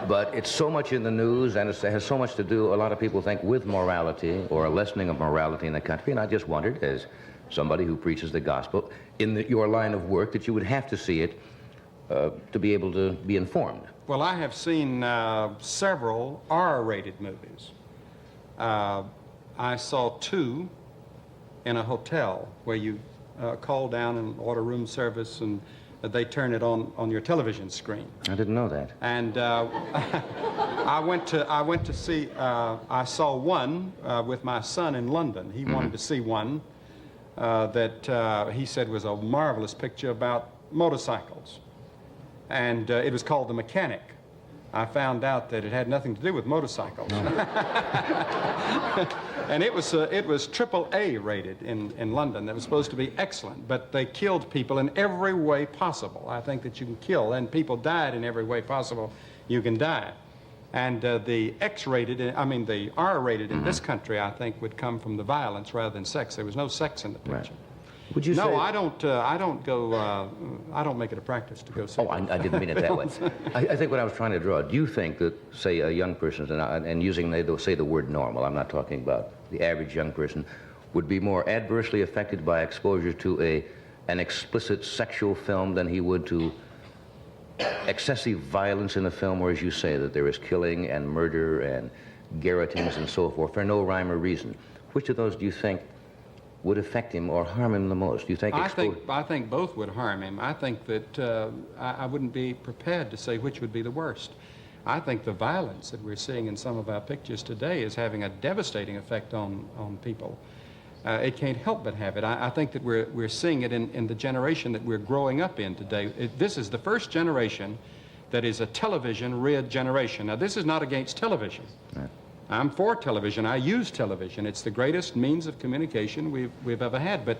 but it's so much in the news, and it has so much to do, a lot of people think, with morality or a lessening of morality in the country. And I just wondered, as somebody who preaches the gospel, in your line of work, that you would have to see it to be able to be informed. Well, I have seen several R-rated movies. I saw 2 in a hotel where you call down and order room service, and they turn it on your television screen. I didn't know that. And I went to see. I saw one with my son in London. He wanted to see one that he said was a marvelous picture about motorcycles. And it was called The Mechanic. I found out that it had nothing to do with motorcycles. And it was AAA rated in London. That was supposed to be excellent, but they killed people in every way possible. I think that you can kill, and people died in every way possible you can die. And the the R-rated in this country, I think, would come from the violence rather than sex. There was no sex in the picture. Right. Would you say... No, I don't make it a practice to go see. Oh, I didn't mean it that way. I think what I was trying to draw, do you think that, say, a young person, and using, they'll say the word normal, I'm not talking about the average young person, would be more adversely affected by exposure to an explicit sexual film than he would to excessive violence in a film where, as you say, that there is killing and murder and garrotings and so forth for no rhyme or reason? Which of those do you think would affect him or harm him the most? Do you think? I think both would harm him. I think that I wouldn't be prepared to say which would be the worst. I think the violence that we're seeing in some of our pictures today is having a devastating effect on people. It can't help but have it. I think that we're seeing it in the generation that we're growing up in today. This is the first generation that is a television-reared generation. Now, this is not against television. Right. I'm for television. I use television. It's the greatest means of communication we've ever had. But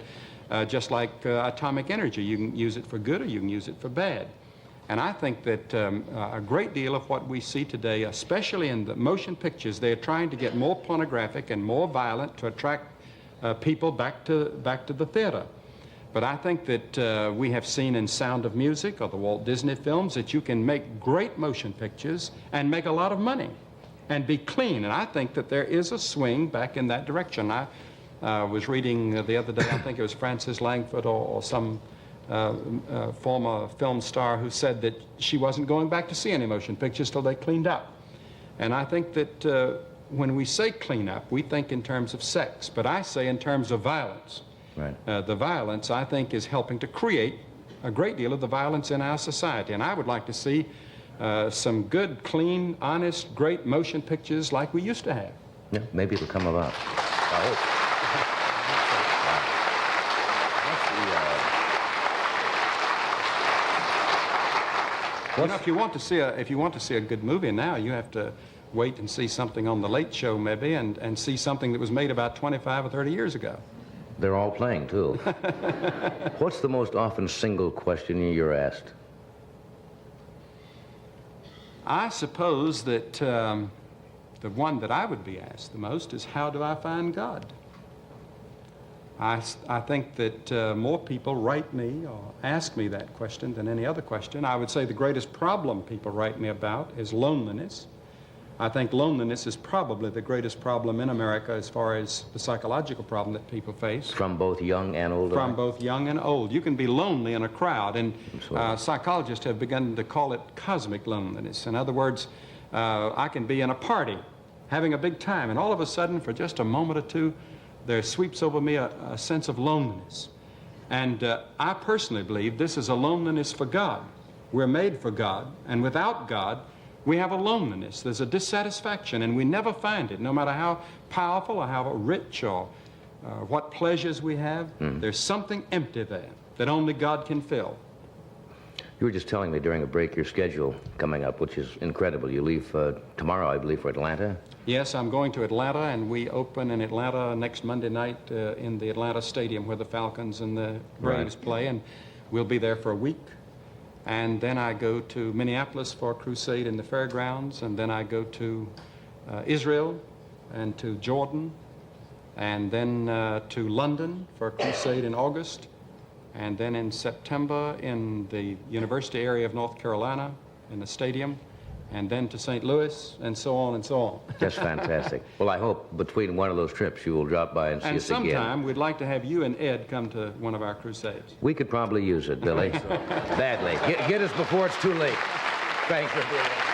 just like atomic energy, you can use it for good or you can use it for bad. And I think that a great deal of what we see today, especially in the motion pictures, they're trying to get more pornographic and more violent to attract people back to the theater. But I think that we have seen in Sound of Music or the Walt Disney films that you can make great motion pictures and make a lot of money and be clean. And I think that there is a swing back in that direction. I was reading the other day, I think it was Frances Langford or some former film star who said that she wasn't going back to see any motion pictures till they cleaned up. And I think that when we say clean up, we think in terms of sex, but I say in terms of violence. Right. The violence, I think, is helping to create a great deal of the violence in our society. And I would like to see some good, clean, honest, great motion pictures like we used to have. Yeah, maybe it'll come about. I hope. You know, if you want to see a good movie now, you have to wait and see something on The Late Show, maybe, and see something that was made about 25 or 30 years ago. They're all playing, too. What's the most often single question you're asked? I suppose that the one that I would be asked the most is, how do I find God? I think that more people write me or ask me that question than any other question. I would say the greatest problem people write me about is loneliness. I think loneliness is probably the greatest problem in America as far as the psychological problem that people face. From both young and old? From both young and old. You can be lonely in a crowd, and psychologists have begun to call it cosmic loneliness. In other words, I can be in a party, having a big time, and all of a sudden, for just a moment or two, there sweeps over me a sense of loneliness. And I personally believe this is a loneliness for God. We're made for God, and without God, We have a loneliness. There's a dissatisfaction, and we never find it, no matter how powerful or how rich or what pleasures we have. There's something empty there that only God can fill. You were just telling me during a break your schedule coming up, which is incredible. You leave tomorrow, I believe, for Atlanta. Yes, I'm going to Atlanta, and we open in Atlanta next Monday night in the Atlanta Stadium where the Falcons and the Braves play, and we'll be there for a week. And then I go to Minneapolis for a crusade in the fairgrounds, and then I go to Israel and to Jordan, and then to London for a crusade in August, and then in September in the University area of North Carolina in the stadium, and then to St. Louis, and so on and so on. Just fantastic. Well, I hope between one of those trips you will drop by and see us again. And sometime we'd like to have you and Ed come to one of our crusades. We could probably use it, Billy. Badly. Get us before it's too late. Thanks for being here.